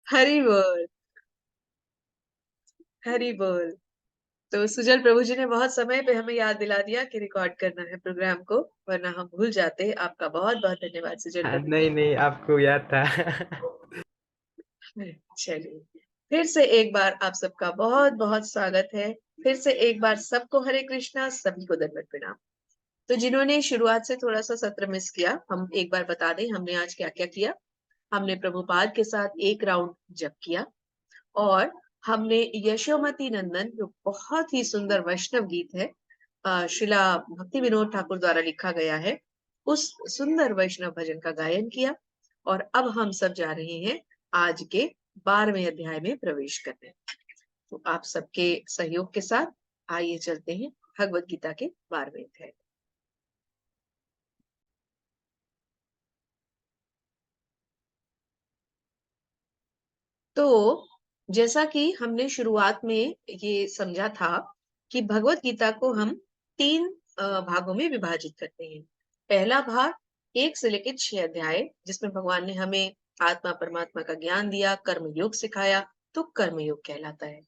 हरि बोल, हरि बोल। तो सुजल प्रभु जी ने बहुत समय पे हमें याद दिला दिया कि रिकॉर्ड करना है प्रोग्राम को, वरना हम भूल जाते। आपका बहुत बहुत धन्यवाद सुजल हाँ, प्रभु नहीं नहीं, आपको याद था। जी। चलिए, फिर से एक बार आप सबका बहुत बहुत स्वागत है। फिर से एक बार सबको हरे कृष्णा, सभी को दंडवत प्रणाम। तो जिन्होंने शुरुआत से थोड़ा सा सत्र मिस किया, हम एक बार बता दें हमने आज क्या क्या किया। हमने प्रभुपाद के साथ एक राउंड जप किया, और हमने यशोमती नंदन, जो बहुत ही सुंदर वैष्णव गीत है, शिला भक्ति विनोद ठाकुर द्वारा लिखा गया है, उस सुंदर वैष्णव भजन का गायन किया। और अब हम सब जा रहे हैं आज के 12वें अध्याय में प्रवेश करने। तो आप सबके सहयोग के साथ आइए चलते हैं भगवत गीता के 12वें अध्याय। तो जैसा कि हमने शुरुआत में ये समझा था कि भगवत गीता को हम 3 भागों में विभाजित करते हैं। पहला भाग 1 से लेकर 6 अध्याय, जिसमें भगवान ने हमें आत्मा परमात्मा का ज्ञान दिया, कर्म योग सिखाया, तो कर्म योग कहलाता है।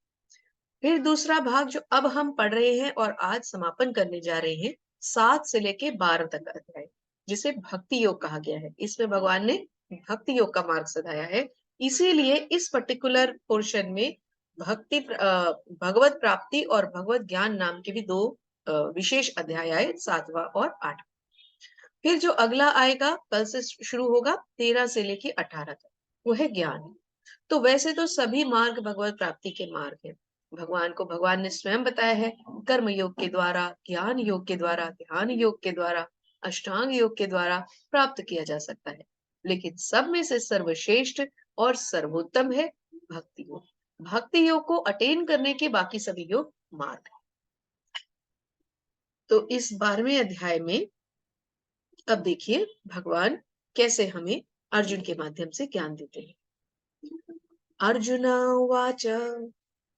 फिर दूसरा भाग जो अब हम पढ़ रहे हैं और आज समापन करने जा रहे हैं, 7 से लेके 12 तक अध्याय, जिसे भक्ति योग कहा गया है। इसमें भगवान ने भक्ति योग का मार्ग सिखाया है। इसीलिए इस पर्टिकुलर पोर्शन में भगवत प्राप्ति और भगवत ज्ञान नाम के भी 2 विशेष अध्याय आए, 7वां और 8वां। फिर जो अगला आएगा कल से शुरू होगा, 13 से लेके 18 तक, वो है ज्ञान। तो वैसे तो सभी मार्ग भगवत प्राप्ति के मार्ग हैं। भगवान को भगवान ने स्वयं बताया है, कर्म योग के द्वारा, ज्ञान योग के द्वारा, ध्यान योग के द्वारा, अष्टांग योग के द्वारा प्राप्त किया जा सकता है। लेकिन सब में से सर्वश्रेष्ठ और सर्वोत्तम है भक्ति योग। भक्ति योग को अटेन करने के बाकी सभी योग मार्ग हैं। तो इस 12वें अध्याय में अब देखिए भगवान कैसे हमें अर्जुन के माध्यम से ज्ञान देते हैं। अर्जुन उवाच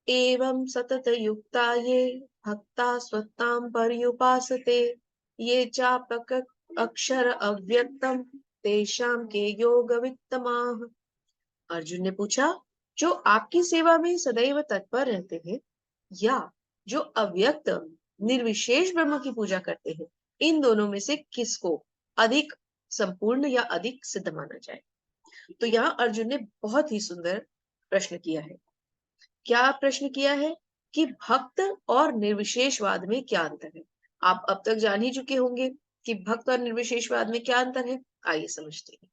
एवं सततयुक्ता ये भक्ता स्वत्तां पर्युपासते ये चापक अक्षर अव्यक्तम तेषां के योगवित्तमाः। अर्जुन ने पूछा, जो आपकी सेवा में सदैव तत्पर रहते हैं, या जो अव्यक्त निर्विशेष ब्रह्म की पूजा करते हैं, इन दोनों में से किसको अधिक संपूर्ण या अधिक सिद्ध माना जाए। तो यहाँ अर्जुन ने बहुत ही सुंदर प्रश्न किया है। क्या प्रश्न किया है कि भक्त और निर्विशेषवाद में क्या अंतर है। आप अब तक जान ही चुके होंगे कि भक्त और निर्विशेषवाद में क्या अंतर है। आइए समझते हैं।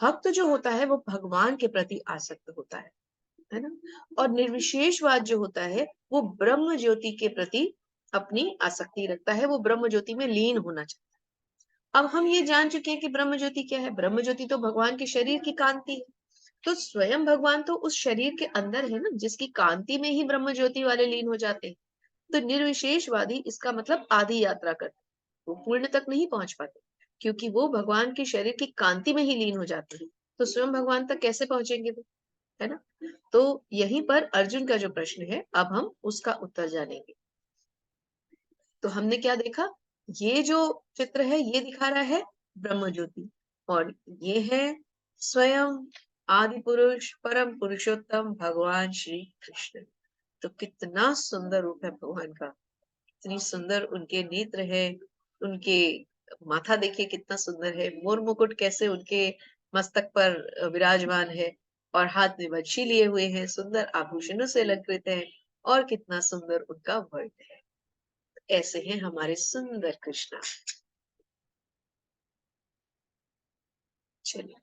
भक्त जो होता है वो भगवान के प्रति आसक्त होता है ना। और निर्विशेषवाद जो होता है वो ब्रह्म ज्योति के प्रति अपनी आसक्ति रखता है, वो ब्रह्म ज्योति में लीन होना चाहता है। अब हम ये जान चुके हैं कि ब्रह्म ज्योति क्या है। ब्रह्म ज्योति तो भगवान के शरीर की कांति है। तो स्वयं भगवान तो उस शरीर के अंदर है ना, जिसकी कांति में ही ब्रह्म ज्योति वाले लीन हो जाते हैं। तो निर्विशेषवादी इसका मतलब आधी यात्रा करते, वो पूर्ण तक नहीं पहुंच पाते, क्योंकि वो भगवान के शरीर की कांति में ही लीन हो जाते हैं। तो स्वयं भगवान तक कैसे पहुंचेंगे वो, है ना। तो यहीं पर अर्जुन का जो प्रश्न है, अब हम उसका उत्तर जानेंगे। तो हमने क्या देखा, ये जो चित्र है ये दिखा रहा है ब्रह्म ज्योति, और ये है स्वयं आदि पुरुष परम पुरुषोत्तम भगवान श्री कृष्ण। तो कितना सुंदर रूप है भगवान का, इतनी सुंदर उनके नेत्र है, उनके माथा देखिए कितना सुंदर है, मोर मुकुट कैसे उनके मस्तक पर विराजमान है, और हाथ में बंशी लिए हुए हैं, सुंदर आभूषणों से अलंकृत है, और कितना सुंदर उनका वर्ण है। ऐसे हैं हमारे सुंदर कृष्णा। चलिए,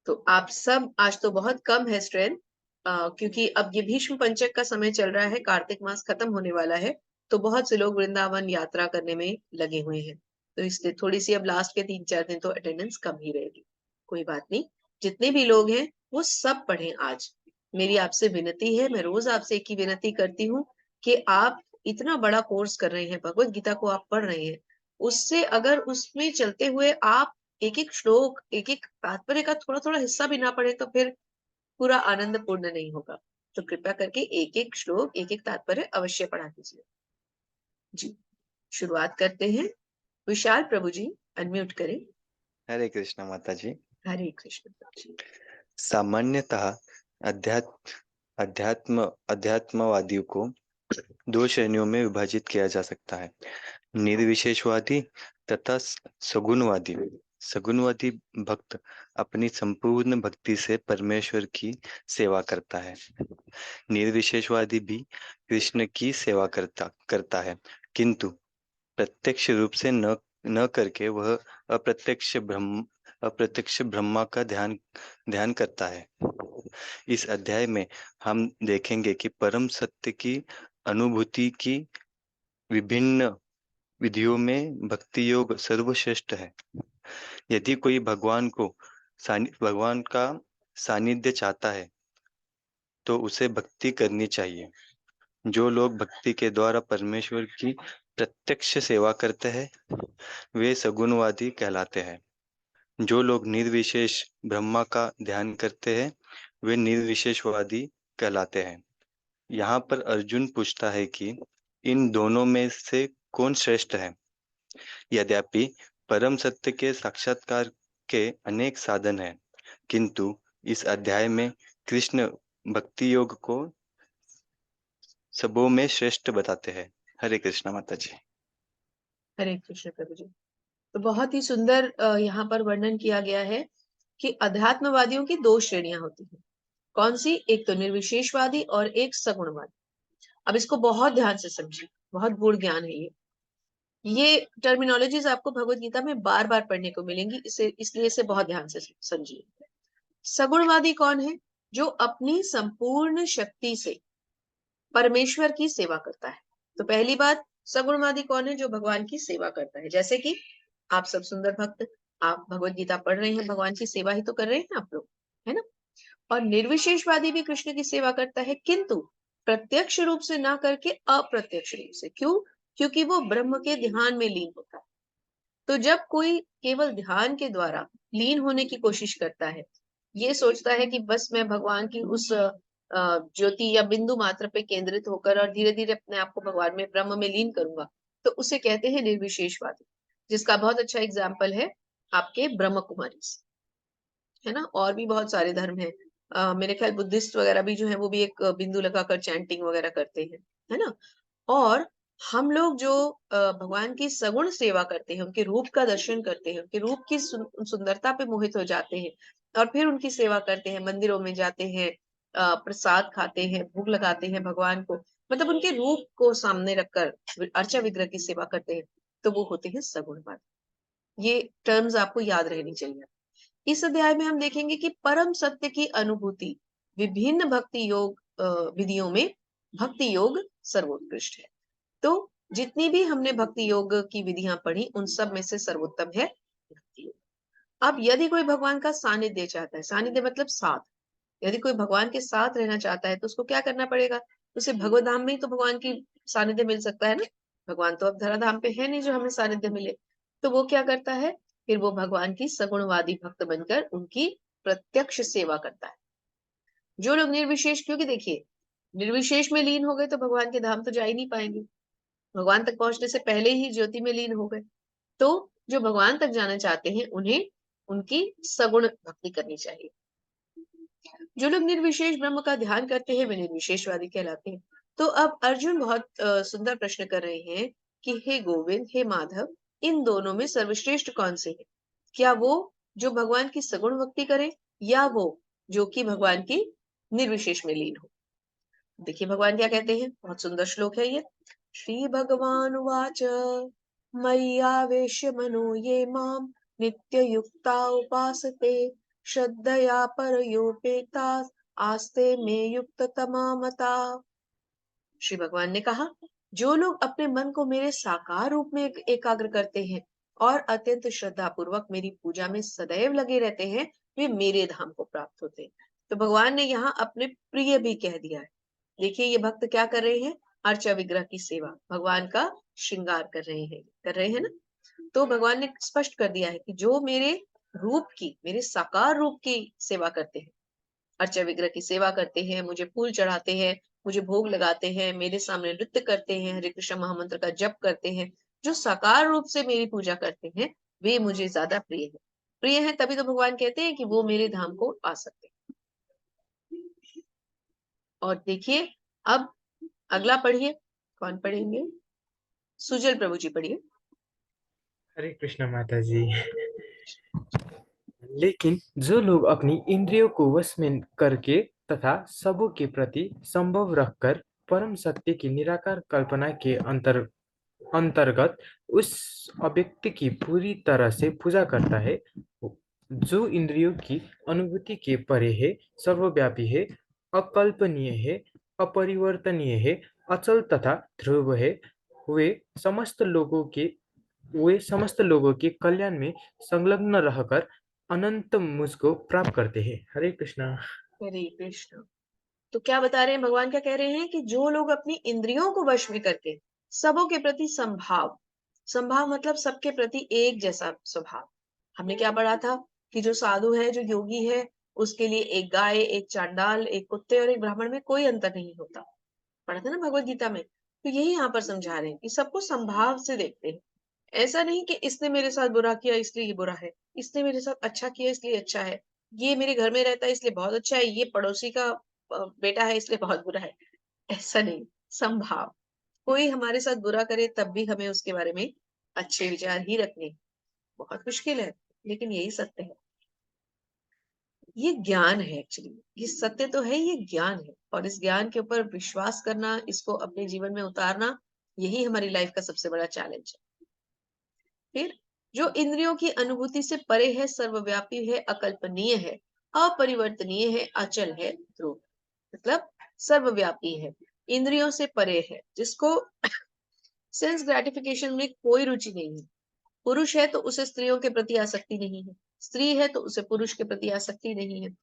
तो आप सब, आज तो बहुत कम है स्ट्रेंथ, क्योंकि अब ये भीष्म पंचक का समय चल रहा है, कार्तिक मास खत्म होने वाला है। तो बहुत से लोग वृंदावन यात्रा करने में लगे हुए हैं, तो इसलिए थोड़ी सी अब लास्ट के 3-4 दिन तो अटेंडेंस कम ही रहेगी। कोई बात नहीं, जितने भी लोग हैं वो सब पढ़ें आज। मेरी आपसे विनती है, मैं रोज आपसे एक ही विनती करती हूँ कि आप इतना बड़ा कोर्स कर रहे हैं, भगवत गीता को आप पढ़ रहे हैं, उससे अगर उसमें चलते हुए आप एक एक श्लोक, एक एक तात्पर्य का थोड़ा थोड़ा हिस्सा भी ना पढ़े, तो फिर पूरा आनंद पूर्ण नहीं होगा। तो कृपया करके एक एक श्लोक, एक एक तात्पर्य अवश्य पढ़ा कीजिए। जी, शुरुआत करते हैं। विशाल प्रभु जी अनम्यूट करें। हरे कृष्णा माता जी। हरे कृष्ण प्रभु जी। सामान्यतः अध्यात्मवादियों को दो श्रेणियों में विभाजित किया जा सकता है, निर्विशेषवादी तथा सगुणवादी। सगुणवादी भक्त अपनी संपूर्ण भक्ति से परमेश्वर की सेवा करता है। निर्विशेषवादी भी कृष्ण की सेवा करता है, किंतु प्रत्यक्ष रूप से न करके वह अप्रत्यक्ष ब्रह्मा का ध्यान ध्यान करता है। इस अध्याय में हम देखेंगे कि परम सत्य की अनुभूति की विभिन्न विधियों में भक्ति योग सर्वश्रेष्ठ है। यदि कोई भगवान का सानिध्य चाहता है तो उसे भक्ति करनी चाहिए। जो लोग भक्ति के द्वारा परमेश्वर की प्रत्यक्ष सेवा करते हैं वे सगुणवादी कहलाते हैं। जो लोग निर्विशेष ब्रह्मा का ध्यान करते हैं वे निर्विशेषवादी कहलाते हैं। यहाँ पर अर्जुन पूछता है कि इन दोनों में से कौन श्रेष्ठ है। यद्यपि परम सत्य के साक्षात्कार के अनेक साधन हैं, किंतु इस अध्याय में कृष्ण भक्ति योग को सबों में श्रेष्ठ बताते हैं। हरे कृष्णा माता जी। हरे कृष्ण प्रभु जी। तो बहुत ही सुंदर यहाँ पर वर्णन किया गया है कि अध्यात्मवादियों की दो श्रेणियां होती हैं। कौन सी? एक तो निर्विशेषवादी और एक सगुणवादी। अब इसको बहुत ध्यान से समझिए, बहुत गूढ़ ज्ञान है ये टर्मिनोलॉजीज आपको भगवत गीता में बार बार पढ़ने को मिलेंगी, इसलिए इसे बहुत ध्यान से समझिए। सगुणवादी कौन है? जो अपनी संपूर्ण शक्ति से परमेश्वर की सेवा करता है। तो पहली बात, सगुणवादी कौन है? जो भगवान की सेवा करता है। जैसे कि आप सब सुंदर भक्त, आप भगवत गीता पढ़ रहे हैं, भगवान की सेवा ही तो कर रहे हैं आप लोग, है ना। और निर्विशेषवादी भी कृष्ण की सेवा करता है, किंतु प्रत्यक्ष रूप से ना करके अप्रत्यक्ष रूप से। क्यों? क्योंकि वो ब्रह्म के ध्यान में लीन होता है। तो जब कोई केवल ध्यान के द्वारा लीन होने की कोशिश करता है, ये सोचता है कि बस मैं भगवान की उस ज्योति या बिंदु मात्र पे केंद्रित होकर और धीरे धीरे अपने आप को भगवान में, ब्रह्म में लीन करूंगा, तो उसे कहते हैं निर्विशेषवादी। जिसका बहुत अच्छा एग्जाम्पल है आपके ब्रह्म कुमारी, है ना। और भी बहुत सारे धर्म हैं, मेरे ख्याल बुद्धिस्ट वगैरह भी जो है वो भी एक बिंदु लगाकर चैंटिंग वगैरह करते हैं, है ना। और हम लोग जो भगवान की सगुण सेवा करते हैं, उनके रूप का दर्शन करते हैं, उनके रूप की सुंदरता पे मोहित हो जाते हैं और फिर उनकी सेवा करते हैं, मंदिरों में जाते हैं, प्रसाद खाते हैं, भोग लगाते हैं भगवान को, मतलब उनके रूप को सामने रखकर अर्चा विग्रह की सेवा करते हैं, तो वो होते हैं सगुणवाद। ये टर्म्स आपको याद रहनी चाहिए। इस अध्याय में हम देखेंगे कि परम सत्य की अनुभूति विभिन्न भक्ति योग विधियों में भक्ति योग सर्वोत्कृष्ट है। तो जितनी भी हमने भक्ति योग की विधियां पढ़ी, उन सब में से सर्वोत्तम है भक्ति योग। अब यदि कोई भगवान का सानिध्य चाहता है, सानिध्य मतलब साथ, यदि कोई भगवान के साथ रहना चाहता है तो उसको क्या करना पड़ेगा? उसे भगवत धाम में ही तो भगवान की सानिध्य मिल सकता है ना। भगवान तो अब धराधाम पे है नहीं जो हमें सानिध्य मिले। तो वो क्या करता है? फिर वो भगवान की सगुणवादी भक्त बनकर उनकी प्रत्यक्ष सेवा करता है। जो लोग निर्विशेष, क्योंकि देखिए निर्विशेष में लीन हो गए तो भगवान के धाम तो जा ही नहीं पाएंगे, भगवान तक पहुंचने से पहले ही ज्योति में लीन हो गए। तो जो भगवान तक जाना चाहते हैं उन्हें उनकी सगुण भक्ति करनी चाहिए। जो लोग निर्विशेष ब्रह्म का ध्यान करते हैं वे निर्विशेषवादी कहलाते हैं। तो अब अर्जुन बहुत सुंदर प्रश्न कर रहे हैं कि हे गोविंद, हे माधव, इन दोनों में सर्वश्रेष्ठ कौन से है? क्या वो जो भगवान की सगुण भक्ति करे, या वो जो कि भगवान की निर्विशेष में लीन हो? देखिए भगवान क्या कहते हैं, बहुत सुंदर श्लोक है ये। श्री भगवान वाच मय्यावेश्य मनो ये माम नित्य युक्ता उपासते श्रद्धया परयोपेता आस्ते में युक्त तमामता। श्री भगवान ने कहा, जो लोग अपने मन को मेरे साकार रूप में एकाग्र करते हैं और अत्यंत श्रद्धा पूर्वक मेरी पूजा में सदैव लगे रहते हैं, वे मेरे धाम को प्राप्त होते हैं। तो भगवान ने यहाँ अपने प्रिय भी कह दिया है। देखिए ये भक्त क्या कर रहे हैं? अर्चा विग्रह की सेवा, भगवान का श्रृंगार कर रहे हैं ना। तो भगवान ने स्पष्ट कर दिया है कि जो मेरे रूप की, मेरे साकार रूप की सेवा करते हैं, अर्चा विग्रह की सेवा करते हैं, मुझे फूल चढ़ाते हैं, मुझे भोग लगाते हैं, मेरे सामने नृत्य करते हैं, हरे कृष्ण महामंत्र का जप करते हैं, जो साकार रूप से मेरी पूजा करते हैं, वे मुझे ज्यादा प्रिय है। प्रिय है तभी तो भगवान कहते हैं कि वो मेरे धाम को आ सकते हैं। और देखिए अब अगला पढ़िए, कौन पढ़ेंगे? सुजल प्रभु जी पढ़िए। हरे कृष्ण माता जी। लेकिन जो लोग अपनी इंद्रियों को वश में करके तथा सबों के प्रति संभव रखकर परम सत्य की निराकार कल्पना के अंतर्गत उस अव्यक्त की पूरी तरह से पूजा करता है, जो इंद्रियों की अनुभूति के परे है, सर्वव्यापी है, अकल्पनीय है, अपरिवर्तनीय है, अचल तथा ध्रुव है, वे समस्त लोगों के वे समस्त लोगों के कल्याण में संलग्न रहकर अनंत मुझ को प्राप्त करते हैं। हरे कृष्णा। हरे कृष्ण। तो क्या बता रहे हैं भगवान? क्या कह रहे हैं कि जो लोग अपनी इंद्रियों को वश में करके सबों के प्रति संभाव, संभाव मतलब सबके प्रति एक जैसा स्वभाव। हमने क्या पढ़ा था कि जो साधु है, जो योगी है, उसके लिए एक गाय, एक चांडाल, एक कुत्ते और एक ब्राह्मण में कोई अंतर नहीं होता। पढ़ा था ना भगवत गीता में। तो यही यहाँ पर समझा रहे हैं कि सबको संभाव से देखते हैं। ऐसा नहीं कि इसने मेरे साथ बुरा किया इसलिए ये बुरा है, इसने मेरे साथ अच्छा किया इसलिए अच्छा है, ये मेरे घर में रहता है इसलिए बहुत अच्छा है, ये पड़ोसी का बेटा है इसलिए बहुत बुरा है। ऐसा नहीं, संभाव। कोई हमारे साथ बुरा करे तब भी हमें उसके बारे में अच्छे विचार ही रखने। बहुत मुश्किल है, लेकिन यही सत्य है। ये ज्ञान है एक्चुअली, ये सत्य तो है, ये ज्ञान है। और इस ज्ञान के ऊपर विश्वास करना, इसको अपने जीवन में उतारना, यही हमारी लाइफ का सबसे बड़ा चैलेंज है। फिर जो इंद्रियों की अनुभूति से परे है, सर्वव्यापी है, अकल्पनीय है, अपरिवर्तनीय है, अचल है, ध्रुव। मतलब सर्वव्यापी है, इंद्रियों से परे है, जिसको सेंस ग्रेटिफिकेशन में कोई रुचि नहीं है। पुरुष है तो उसे स्त्रियों के प्रति आसक्ति नहीं है, स्त्री है तो उसे पुरुष के प्रति आसक्ति नहीं है।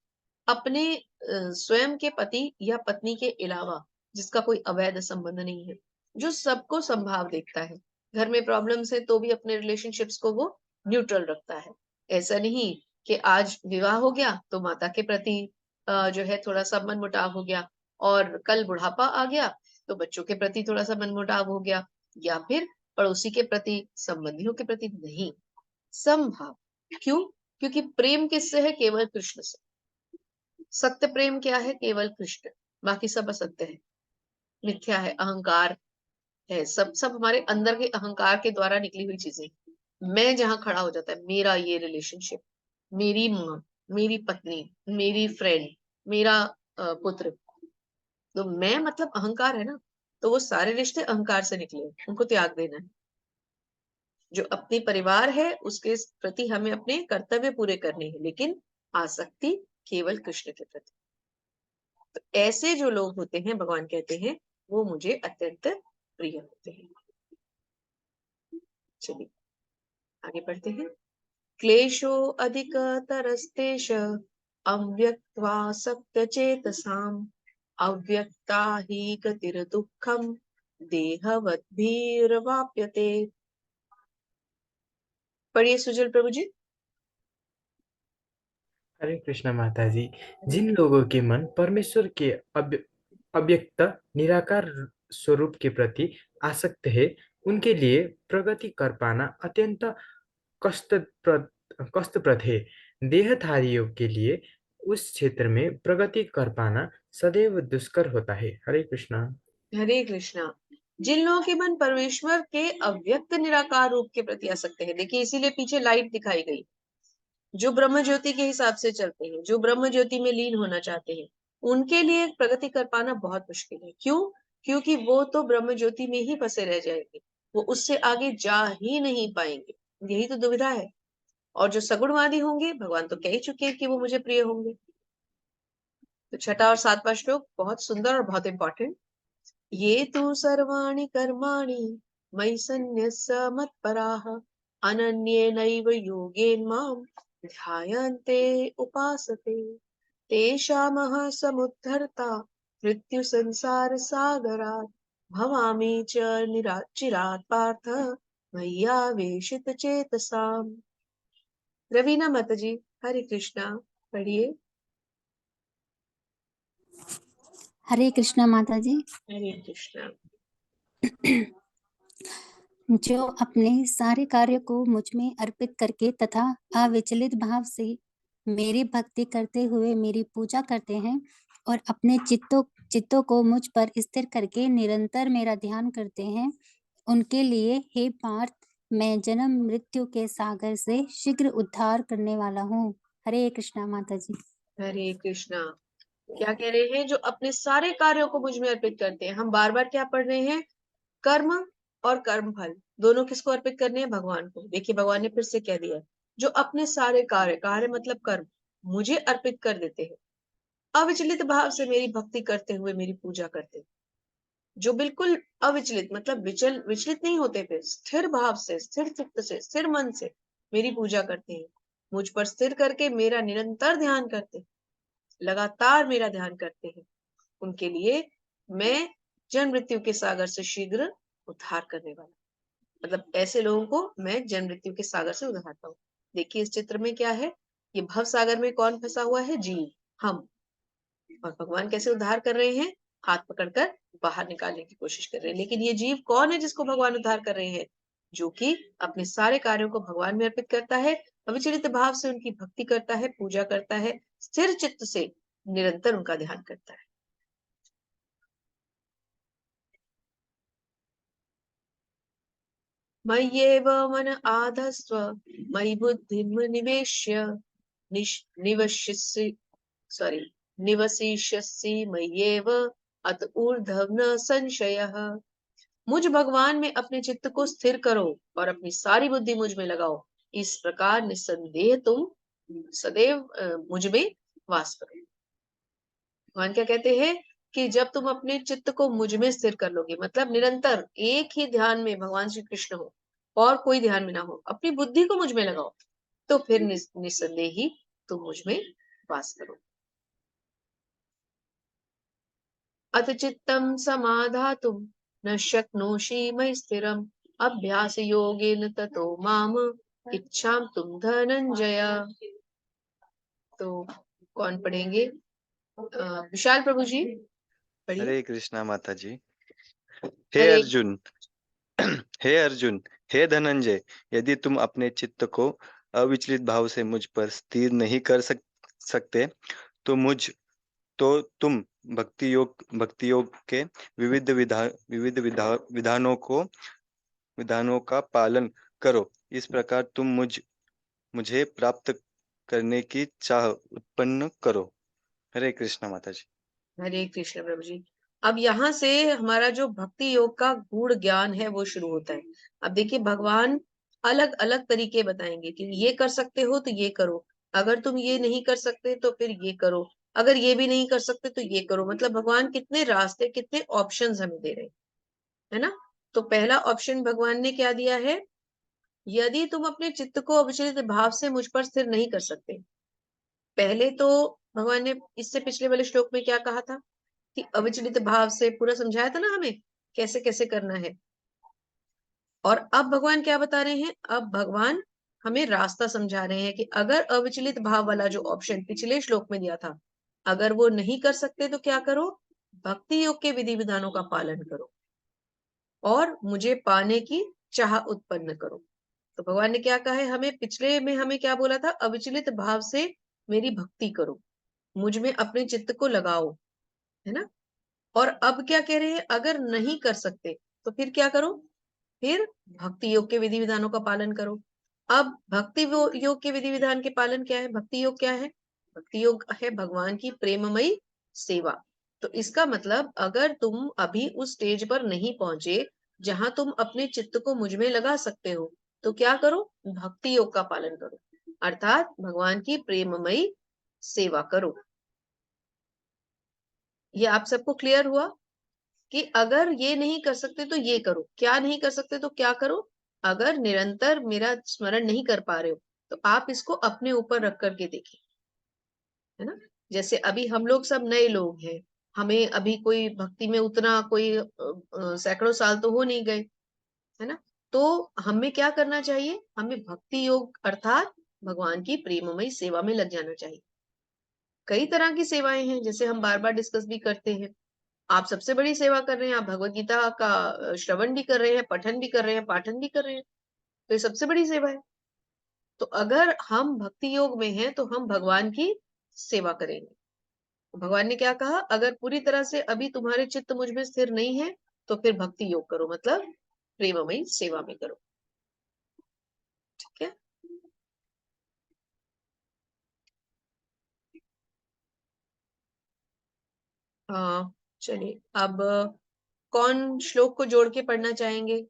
अपने स्वयं के पति या पत्नी के अलावा जिसका कोई अवैध संबंध नहीं है, जो सबको संभाव देखता है, घर में प्रॉब्लम्स है तो भी अपने रिलेशनशिप्स को वो न्यूट्रल रखता है। ऐसा नहीं कि आज विवाह हो गया तो माता के प्रति जो है थोड़ा सा मनमुटाव हो गया, और कल बुढ़ापा आ गया तो बच्चों के प्रति थोड़ा सा मनमुटाव हो गया, या फिर पड़ोसी के प्रति, संबंधियों के प्रति नहीं। समभाव। क्यों? क्योंकि प्रेम किससे है? केवल कृष्ण से। सत्य प्रेम क्या है? केवल कृष्ण। बाकी सब असत्य है, मिथ्या है, अहंकार है, सब सब हमारे अंदर के अहंकार के द्वारा निकली हुई चीजें। मैं जहां खड़ा हो जाता है, मेरा ये रिलेशनशिप, मेरी माँ, मेरी पत्नी, मेरी फ्रेंड, मेरा पुत्र, तो मैं मतलब अहंकार है ना। तो वो सारे रिश्ते अहंकार से निकले, उनको त्याग देना है। जो अपनी परिवार है उसके प्रति हमें अपने कर्तव्य पूरे करने हैं, लेकिन आसक्ति केवल कृष्ण के प्रति। तो ऐसे जो लोग होते हैं, भगवान कहते हैं, वो मुझे अत्यंत प्रिय होते हैं। चलिए आगे बढ़ते हैं। क्लेशो अधिक तरस्तेष अव्यक्त्वासक्त चेतसाम अव्यक्ता ही गतिर दुःखम देहवद्भिर्वाप्यते। पढ़िए सुजल प्रभु जी। हरे कृष्ण माता जी। जिन लोगों के मन परमेश्वर के अव्यक्त निराकार स्वरूप के प्रति आसक्त है, उनके लिए प्रगति कर पाना अत्यंत कष्टप्रद कष्टप्रद है। देहधारियों के लिए उस क्षेत्र में प्रगति कर पाना सदैव दुष्कर होता है। हरे कृष्णा। हरे कृष्णा। जिन लोगों के मन परमेश्वर के अव्यक्त निराकार रूप के प्रति आसक्त है, देखिए इसीलिए पीछे लाइट दिखाई गई। जो ब्रह्म ज्योति के हिसाब से चलते हैं, जो ब्रह्म ज्योति में लीन होना चाहते हैं, उनके लिए प्रगति कर पाना बहुत मुश्किल है। क्यों? क्योंकि वो तो ब्रह्म ज्योति में ही फंसे रह जाएंगे, वो उससे आगे जा ही नहीं पाएंगे। यही तो दुविधा है। और जो सगुणवादी होंगे, भगवान तो कह ही चुके हैं कि वो मुझे प्रिय होंगे। तो छठा और सातवां श्लोक बहुत सुंदर और बहुत इंपॉर्टेंट। ये तु सर्वाणि कर्माणि मयि सन्न्यस्य मत्पराः अनन्येनैव योगेन मां ध्यायन्ते उपासते तेषामः समुद्धर्ता मृत्यु संसार सागरात् भवामि च चिरात् पार्थ मय्यावेशित चेतसाम्। रवीना माता जी, हरे कृष्णा, पढ़िए। हरे कृष्णा माता जी। हरे कृष्णा। जो अपने सारे कार्य को मुझ में अर्पित करके तथा अविचलित भाव से मेरी भक्ति करते हुए मेरी पूजा करते हैं, और अपने चित्तों को मुझ पर स्थिर करके निरंतर मेरा ध्यान करते हैं, उनके लिए हे पार्थ, मैं जन्म मृत्यु के सागर से शीघ्र उद्धार करने वाला हूँ। हरे कृष्णा माता जी। हरे कृष्णा। क्या कह रहे हैं? जो अपने सारे कार्यों को मुझ में अर्पित करते हैं। हम बार बार क्या पढ़ रहे हैं? कर्म और कर्म फल दोनों किसको अर्पित करने हैं? भगवान को। देखिए भगवान ने फिर से कह दिया, जो अपने सारे कार्य मतलब कर्म मुझे अर्पित कर देते हैं, अविचलित भाव से मेरी भक्ति करते हुए मेरी पूजा करते हैं, जो बिल्कुल अविचलित मतलब विचलित नहीं होते, फिर स्थिर भाव से, स्थिर चित्त से, स्थिर मन से मेरी पूजा करते हैं, मुझ पर स्थिर करके मेरा निरंतर ध्यान करते हैं, लगातार मेरा ध्यान करते हैं, उनके लिए मैं जन्म मृत्यु के सागर से शीघ्र उद्धार करने वाला। मतलब ऐसे लोगों को मैं जन्म मृत्यु के सागर से उद्धारता हूँ। देखिए इस चित्र में क्या है? ये भव सागर में कौन फंसा हुआ है? जीव, हम। और भगवान कैसे उद्धार कर रहे हैं? हाथ पकड़कर बाहर निकालने की कोशिश कर रहे हैं। लेकिन ये जीव कौन है जिसको भगवान उद्धार कर रहे हैं? जो कि अपने सारे कार्यों को भगवान में अर्पित करता है, अविचलित भाव से उनकी भक्ति करता है, पूजा करता है, स्थिर चित्त से निरंतर उनका ध्यान करता है। मय्येव मन आधस्त्व मयि बुद्धिम निवेश्य निवसिष्यसि मय्येव अत ऊर्ध्व न संशयः। मुझ भगवान में अपने चित्त को स्थिर करो और अपनी सारी बुद्धि मुझ में लगाओ। इस प्रकार निस्संदेह तुम सदैव मुझ में वास करो। भगवान क्या कहते हैं कि जब तुम अपने चित्त को मुझ में स्थिर कर लोगे, मतलब निरंतर एक ही ध्यान में भगवान श्री कृष्ण हो और कोई ध्यान में ना हो, अपनी बुद्धि को मुझ में लगाओ, तो फिर निस्संदेह ही तुम मुझ में वास करो। अथ चित्तं समाधातुं न शक्नोषि मयि स्थिरम् अभ्यास योगेन ततो माम इच्छामि धनंजय। तो कौन पढ़ेंगे? विशाल प्रभु जी पढ़िए। हरे कृष्णा माता जी। हे हरे अर्जुन, हे अर्जुन, हे धनंजय, यदि तुम अपने चित्त को अविचलित भाव से मुझ पर स्थिर नहीं कर सकते तो तुम भक्ति योग के विधानों का पालन करो। इस प्रकार तुम मुझे प्राप्त करने की चाह उत्पन्न करो। हरे कृष्णा माता जी। हरे कृष्ण प्रभु जी। अब यहाँ से हमारा जो भक्ति योग का गूढ़ ज्ञान है वो शुरू होता है। अब देखिए भगवान अलग अलग तरीके बताएंगे कि ये कर सकते हो तो ये करो, अगर तुम ये नहीं कर सकते तो फिर ये करो, अगर ये भी नहीं कर सकते तो ये करो। मतलब भगवान कितने रास्ते, कितने ऑप्शंस हमें दे रहे हैं, है ना? तो पहला ऑप्शन भगवान ने क्या दिया है? यदि तुम अपने चित्त को अविचलित भाव से मुझ पर स्थिर नहीं कर सकते, पहले तो भगवान ने इससे पिछले वाले श्लोक में क्या कहा था कि अविचलित भाव से पूरा समझाया था ना हमें कैसे कैसे करना है। और अब भगवान क्या बता रहे हैं? अब भगवान हमें रास्ता समझा रहे हैं कि अगर अविचलित भाव वाला जो ऑप्शन पिछले श्लोक में दिया था, अगर वो नहीं कर सकते तो क्या करो? भक्ति योग के विधि विधानों का पालन करो और मुझे पाने की चाह उत्पन्न करो। तो भगवान ने क्या कहा है हमें? पिछले में हमें क्या बोला था? अविचलित भाव से मेरी भक्ति करो, मुझ में अपने चित्त को लगाओ, है ना? और अब क्या कह रहे हैं? अगर नहीं कर सकते तो फिर क्या करो? फिर भक्ति योग के विधि विधानों का पालन करो। अब योग के विधि विधान के पालन क्या है? भक्ति योग क्या है? भक्ति योग है भगवान की प्रेममयी सेवा। तो इसका मतलब अगर तुम अभी उस स्टेज पर नहीं पहुंचे जहां तुम अपने चित्त को मुझ में लगा सकते हो, तो क्या करो? भक्ति योग का पालन करो, अर्थात भगवान की प्रेममयी सेवा करो। ये आप सबको क्लियर हुआ कि अगर ये नहीं कर सकते तो ये करो, क्या नहीं कर सकते तो क्या करो? अगर निरंतर मेरा स्मरण नहीं कर पा रहे हो तो आप इसको अपने ऊपर रख करके देखिए, है ना? जैसे अभी हम लोग सब नए लोग हैं, हमें अभी कोई भक्ति में उतना कोई सैकड़ों साल तो हो नहीं गए, है ना? तो हमें क्या करना चाहिए? हमें भक्ति योग अर्थात भगवान की प्रेममयी सेवा में लग जाना चाहिए। कई तरह की सेवाएं हैं, जैसे हम बार बार डिस्कस भी करते हैं। आप सबसे बड़ी सेवा कर रहे हैं, आप भगवत गीता का श्रवण भी कर रहे हैं, पठन भी कर रहे हैं, पाठन भी कर रहे हैं, तो ये सबसे बड़ी सेवा है। तो अगर हम भक्ति योग में हैं तो हम भगवान की सेवा करेंगे। भगवान ने क्या कहा, अगर पूरी तरह से अभी तुम्हारे चित्त मुझ में स्थिर नहीं है तो फिर भक्ति योग करो, मतलब प्रेममयी सेवा में करो। ठीक है। हाँ चलिए, अब कौन श्लोक को जोड़ के पढ़ना चाहेंगे?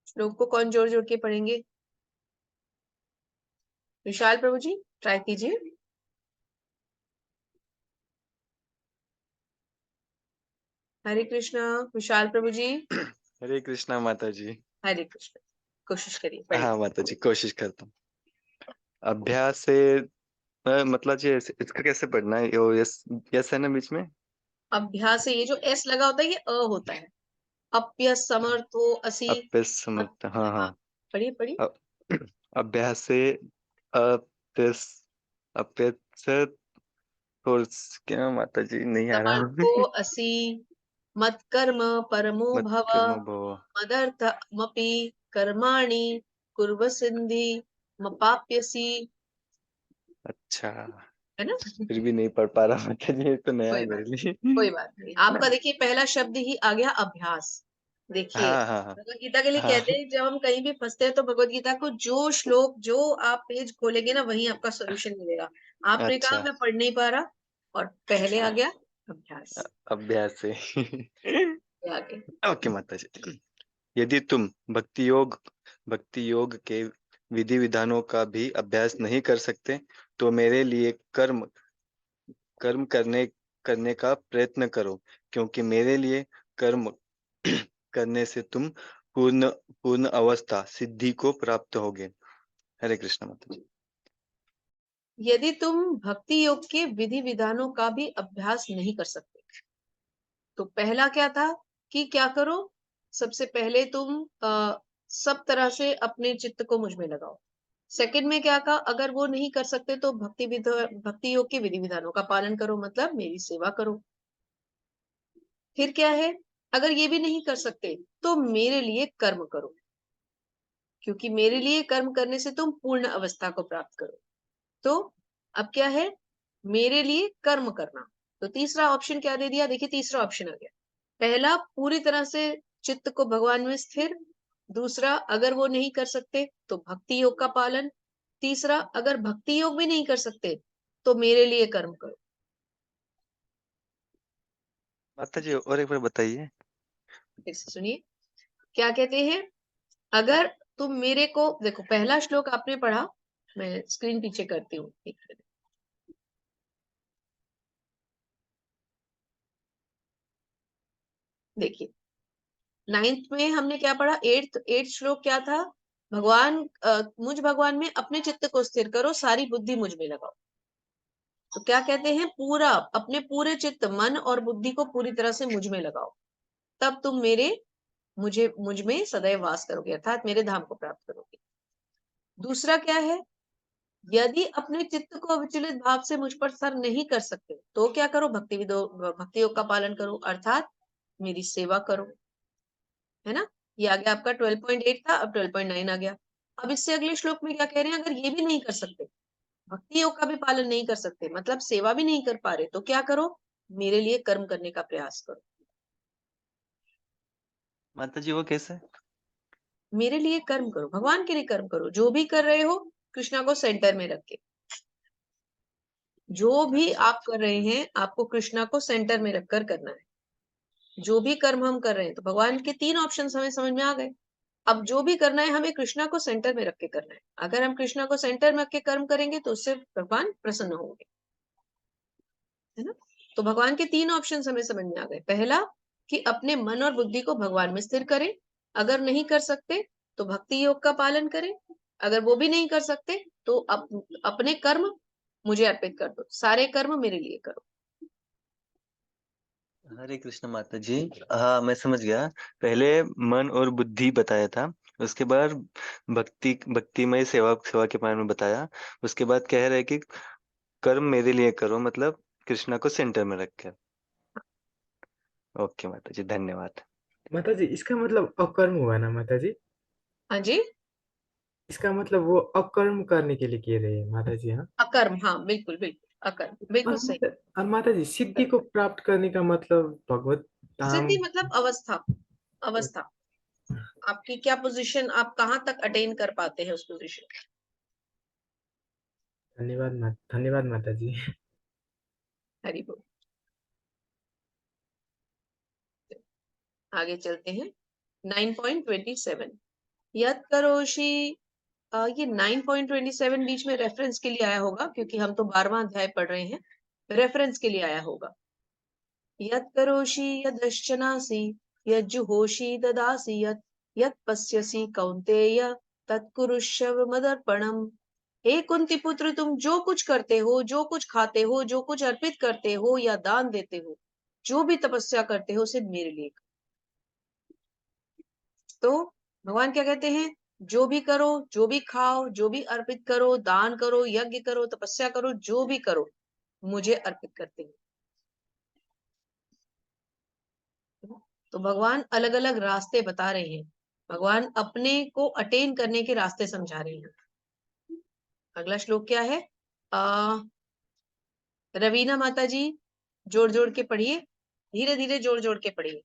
श्लोक को कौन जोड़ जोड़ के पढ़ेंगे? विशाल प्रभु जी ट्राई कीजिए। हरे कृष्णा। विशाल प्रभु जी। हरे कृष्णा माता जी। हरे कृष्णा। कोशिश करिए, पढ़िए। हाँ माता जी, कोशिश करता हूँ। अभ्यास से मतलब जी इसका कैसे पढ़ना है? यो यस, यस है ना बीच में? अभ्यास से ये जो एस लगा होता है ये अ होता है। अप्य समर्थो असी। अभ्यास हाँ हाँ हाँ। पढ़िए पढ़िए। अभ्यास से अभ्यास अभ्यास और क्या माता जी नहीं आ रहा। समर्थो असी। मत्कर्म परमो मत भव। कर्म भव। मदर्थमपि कर्माणि कुर्व सिद्धि मपाप्यसि। अच्छा, है ना? फिर भी नहीं पढ़ पा रहा माता जी, ये तो नया कोई है बात मेरे लिए। कोई बात नहीं। आपका देखिए पहला शब्द ही आ गया अभ्यास। देखिए हाँ हाँ भगवत गीता के लिए हाँ कहते हैं जब हम कहीं भी फंसते हैं तो भगवत गीता को जो श्लोक जो आप पेज खोलेंगे ना वहीं आपका सॉल्यूशन मिलेगा। आपने कहा अच्छा, मैं पढ़ नहीं पा रहा और पहले आ गया अभ्यास। अभ्यास से। ये आ गया। ओके माता जी, यदि तुम भक्ति योग के विधि विधानों का भी अभ्यास नहीं कर सकते तो मेरे लिए कर्म कर्म करने का प्रयत्न करो, क्योंकि मेरे लिए कर्म करने से तुम पूर्ण पूर्ण अवस्था सिद्धि को प्राप्त होगे। हरे कृष्ण माता जी। यदि तुम भक्ति योग के विधि विधानों का भी अभ्यास नहीं कर सकते तो पहला क्या था कि क्या करो, सबसे पहले तुम सब तरह से अपने चित्त को मुझ में लगाओ। सेकंड में क्या कहा, अगर वो नहीं कर सकते तो भक्ति योग के विधि विधानों का पालन करो, मतलब मेरी सेवा करो। फिर क्या है, अगर ये भी नहीं कर सकते तो मेरे लिए कर्म करो, क्योंकि मेरे लिए कर्म करने से तुम पूर्ण अवस्था को प्राप्त करो। तो अब क्या है, मेरे लिए कर्म करना। तो तीसरा ऑप्शन क्या दे दिया, देखिए तीसरा ऑप्शन आ गया। पहला पूरी तरह से चित्त को भगवान में स्थिर। दूसरा अगर वो नहीं कर सकते तो भक्ति योग का पालन। तीसरा अगर भक्ति योग भी नहीं कर सकते तो मेरे लिए कर्म करो। माता जी और एक बार बताइए। फिर से सुनिए क्या कहते हैं। अगर तुम मेरे को देखो, पहला श्लोक आपने पढ़ा, मैं स्क्रीन पीछे करती हूँ एक मिनट। देखिए नाइन्थ में हमने क्या पढ़ा, एट्थ श्लोक क्या था, मुझ भगवान में अपने चित्त को स्थिर करो, सारी बुद्धि मुझ में लगाओ। तो क्या कहते हैं, पूरा अपने पूरे चित्त मन और बुद्धि को पूरी तरह से मुझ में लगाओ, तब तुम मुझ में सदैव वास करोगे, अर्थात मेरे धाम को प्राप्त करोगे। दूसरा क्या है, यदि अपने चित्त को अविचलित भाव से मुझ पर सर नहीं कर सकते तो क्या करो, भक्ति योग का पालन करो, अर्थात मेरी सेवा करो। है ना? ये आ गया आपका 12.8 था, अब 12.9 आ गया। अब इससे अगले श्लोक में क्या कह रहे हैं, अगर ये भी नहीं कर सकते, भक्ति योग का भी पालन नहीं कर सकते, मतलब सेवा भी नहीं कर पा रहे, तो क्या करो, मेरे लिए कर्म करने का प्रयास करो। माता जी वो कैसे? मेरे लिए कर्म करो, भगवान के लिए कर्म करो, जो भी कर रहे हो कृष्णा को सेंटर में रख के। जो भी अच्छा आप कर रहे हैं आपको कृष्णा को सेंटर में रखकर करना है। जो भी कर्म हम कर रहे हैं, तो भगवान के तीन ऑप्शन हमें समझ में आ गए। अब जो भी करना है हमें कृष्णा को सेंटर में रख के करना है। अगर हम कृष्णा को सेंटर में रख के कर्म करेंगे तो उससे भगवान प्रसन्न होंगे। है ना? तो भगवान के तीन ऑप्शन हमें समझ में आ गए। पहला कि अपने मन और बुद्धि को भगवान में स्थिर करें, अगर नहीं कर सकते तो भक्ति योग का पालन करें, अगर वो भी नहीं कर सकते तो अपने कर्म मुझे अर्पित कर दो, सारे कर्म मेरे लिए करो। हरे कृष्ण माता जी। हाँ मैं समझ गया। पहले मन और बुद्धि बताया था, उसके बाद भक्तिमय सेवा के बारे में बताया। उसके बाद कह रहे कि कर्म मेरे लिए करो, मतलब कृष्णा को सेंटर में रख कर। ओके माता जी, धन्यवाद। माता जी इसका मतलब अकर्म हुआ ना माता जी? हाँ जी, इसका मतलब वो अकर्म करने के लिए कह रहे हैं माता जी। हाँ। अकर्म, हाँ बिल्कुल बिल्कुल अकर्म, बिल्कुल सही। और माता जी, सिद्धि को प्राप्त करने का मतलब भगवत धाम। सिद्धि मतलब अवस्था, अवस्था। आपकी क्या पोजीशन, आप कहाँ तक अटेन कर पाते हैं उस पोजीशन। धन्यवाद माता जी। हरि बोल। आगे चलते हैं 9.27। यत करोषि। ये 9.27 बीच में रेफरेंस के लिए आया होगा, क्योंकि हम तो 12वां अध्याय पढ़ रहे हैं। रेफरेंस के लिए आया होगा। यत करोषि यदश्चनासि यज्जुहोषि ददासि यत पश्यसि कौन्तेय तत्कुरुष्व मदर्पणम। हे कुंती पुत्र, तुम जो कुछ करते हो, जो कुछ खाते हो, जो कुछ अर्पित करते हो या दान देते हो, जो भी तपस्या करते हो, सिर्फ मेरे लिए। तो भगवान क्या कहते हैं, जो भी करो, जो भी खाओ, जो भी अर्पित करो, दान करो, यज्ञ करो, तपस्या करो, जो भी करो, मुझे अर्पित करते हैं। तो भगवान अलग अलग रास्ते बता रहे हैं। भगवान अपने को अटेन करने के रास्ते समझा रहे हैं। अगला श्लोक क्या है? रवीना माता जी जोड़ जोड़ के पढ़िए, धीरे धीरे जोड़ जोड़ के पढ़िए।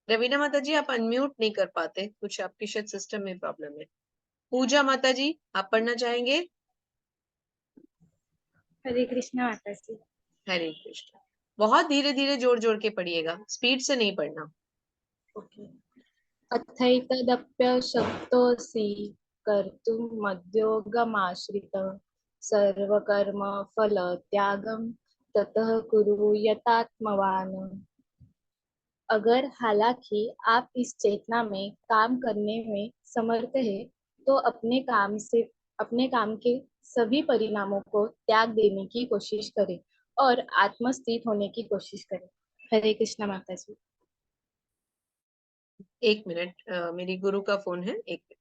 रवीना माता जी आप अनम्यूट नहीं कर पाते, कुछ आपके शायद सिस्टम में प्रॉब्लम है। पूजा माता जी आप पढ़ना चाहेंगे? हरे कृष्णा माता जी। हरे कृष्ण। बहुत धीरे धीरे जोड़ जोड़ के पढ़िएगा, स्पीड से नहीं पढ़ना। ओके। अथैतदप्यशक्तोऽसि कर्तुं मद्योगमाश्रितः सर्वकर्म फल त्यागम ततः कुरु यतात्मवान। अगर हालांकि आप इस चेतना में काम करने में समर्थ है, तो अपने काम के सभी परिणामों को त्याग देने की कोशिश करें और आत्मस्थित होने की कोशिश करें। हरे कृष्णा माता जी। एक मिनट, मेरी गुरु का फोन है, एक मिनट।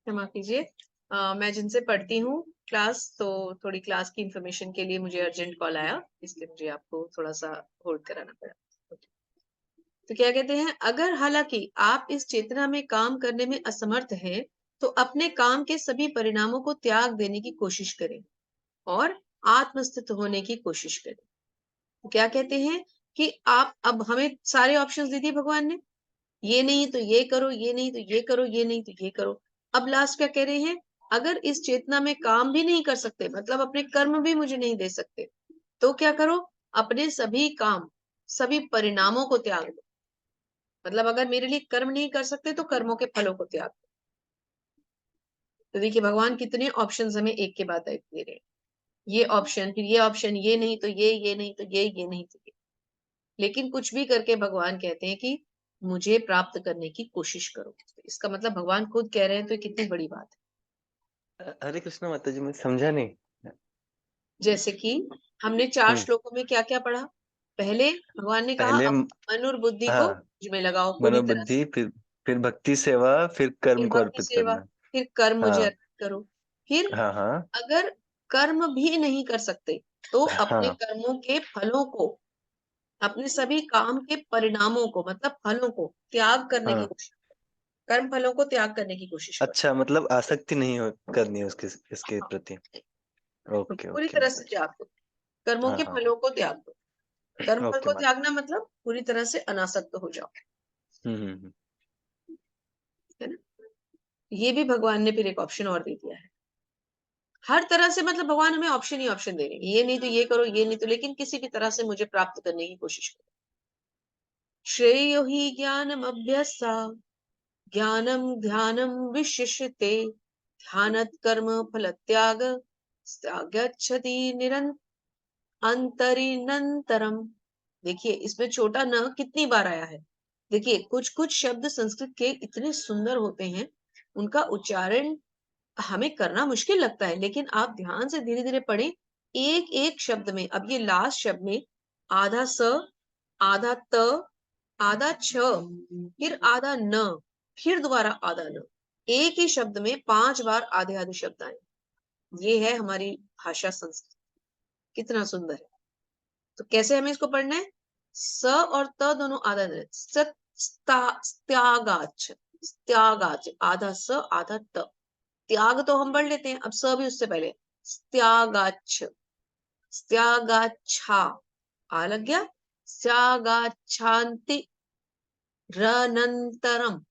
क्षमा कीजिए, मैं जिनसे पढ़ती हूँ क्लास, तो थोड़ी क्लास की इंफॉर्मेशन के लिए मुझे अर्जेंट कॉल आया, इसलिए मुझे आपको थोड़ा सा होल्ड कराना पड़ा। तो क्या कहते हैं, अगर हालांकि आप इस चेतना में काम करने में असमर्थ हैं, तो अपने काम के सभी परिणामों को त्याग देने की कोशिश करें और आत्मस्थित होने की कोशिश करें। तो क्या कहते हैं कि आप, अब हमें सारे ऑप्शंस दे दिए भगवान ने, ये नहीं तो ये करो, ये नहीं तो ये करो, ये नहीं तो ये करो। अब लास्ट क्या कह रहे हैं, अगर इस चेतना में काम भी नहीं कर सकते, मतलब अपने कर्म भी मुझे नहीं दे सकते, तो क्या करो, अपने सभी काम, सभी परिणामों को त्याग दो। मतलब अगर मेरे लिए कर्म नहीं कर सकते, तो कर्मों के फलों को त्याग दो। तो देखिए भगवान कितने ऑप्शंस हमें एक के बाद एक दे रहे हैं। ये ऑप्शन, फिर ये ऑप्शन, ये नहीं तो ये नहीं तो ये नहीं तो ये। लेकिन कुछ भी करके भगवान कहते हैं कि मुझे प्राप्त करने की कोशिश करो। इसका मतलब भगवान खुद कह रहे हैं, तो कितनी बड़ी बात है। हरे कृष्ण माता जी, मैं समझा नहीं। जैसे कि हमने 4 हम्म। श्लोकों में क्या क्या पढ़ा। पहले भगवान ने कहा पहले अब मन और बुद्धि को हाँ, मुझ में लगाओ पूरी तरह से, मनोबुद्धि, फिर भक्ति सेवा, फिर फिर कर्म को भक्ति अर्पित सेवा, करना। फिर कर्म मुझे हाँ अर्पित करो। फिर हाँ हाँ अगर कर्म भी नहीं कर सकते, तो अपने हाँ कर्मों के फलों को, अपने सभी काम के परिणामों को, मतलब फलों को त्याग करने की हाँ कोशिश। कर्म फलों को त्याग करने की कोशिश करो। अच्छा, मतलब आसक्ति नहीं करनी है उसके इसके हाँ, प्रति। तो ओके पूरी ओके तरह माता से जी। त्याग दो, कर्मों हाँ के हाँ। फलों को त्याग दो। कर्म फल ओके को माता। त्यागना मतलब पूरी तरह से अनासक्त हो जाओ, हम्म। है ना। ये भी भगवान ने फिर एक ऑप्शन और दे दिया है। हर तरह से मतलब भगवान हमें ऑप्शन ही ऑप्शन दे रहे हैं, ये नहीं तो ये करो, ये नहीं तो, लेकिन किसी भी तरह से मुझे प्राप्त करने की कोशिश करो। श्रेयो हि ज्ञानम अभ्यसा ज्ञानम ध्यानम विशिष्यते ध्यानत कर्म फल त्याग त्यागच्छति अंतरिनंतरम। देखिए इसमें छोटा न कितनी बार आया है। देखिए कुछ कुछ शब्द संस्कृत के इतने सुंदर होते हैं, उनका उच्चारण हमें करना मुश्किल लगता है, लेकिन आप ध्यान से धीरे धीरे पढ़ें एक एक शब्द में। अब ये लास्ट शब्द में आधा स, आधा त, आधा छ, फिर आधा न, फिर दोबारा आधा न, एक ही शब्द में 5 बार आधे आधे शब्द आए। ये है हमारी भाषा संस्कृत, कितना सुंदर है। तो कैसे हमें इसको पढ़ना है? स और त दोनों आधा त्यागाच, त्यागाच, आधा स आधा त। त्याग तो हम पढ़ लेते हैं, अब स भी उससे पहले, त्यागाच्छ, त्यागाच्छा, आ लग गया, त्यागाच्छांति रनंतरम।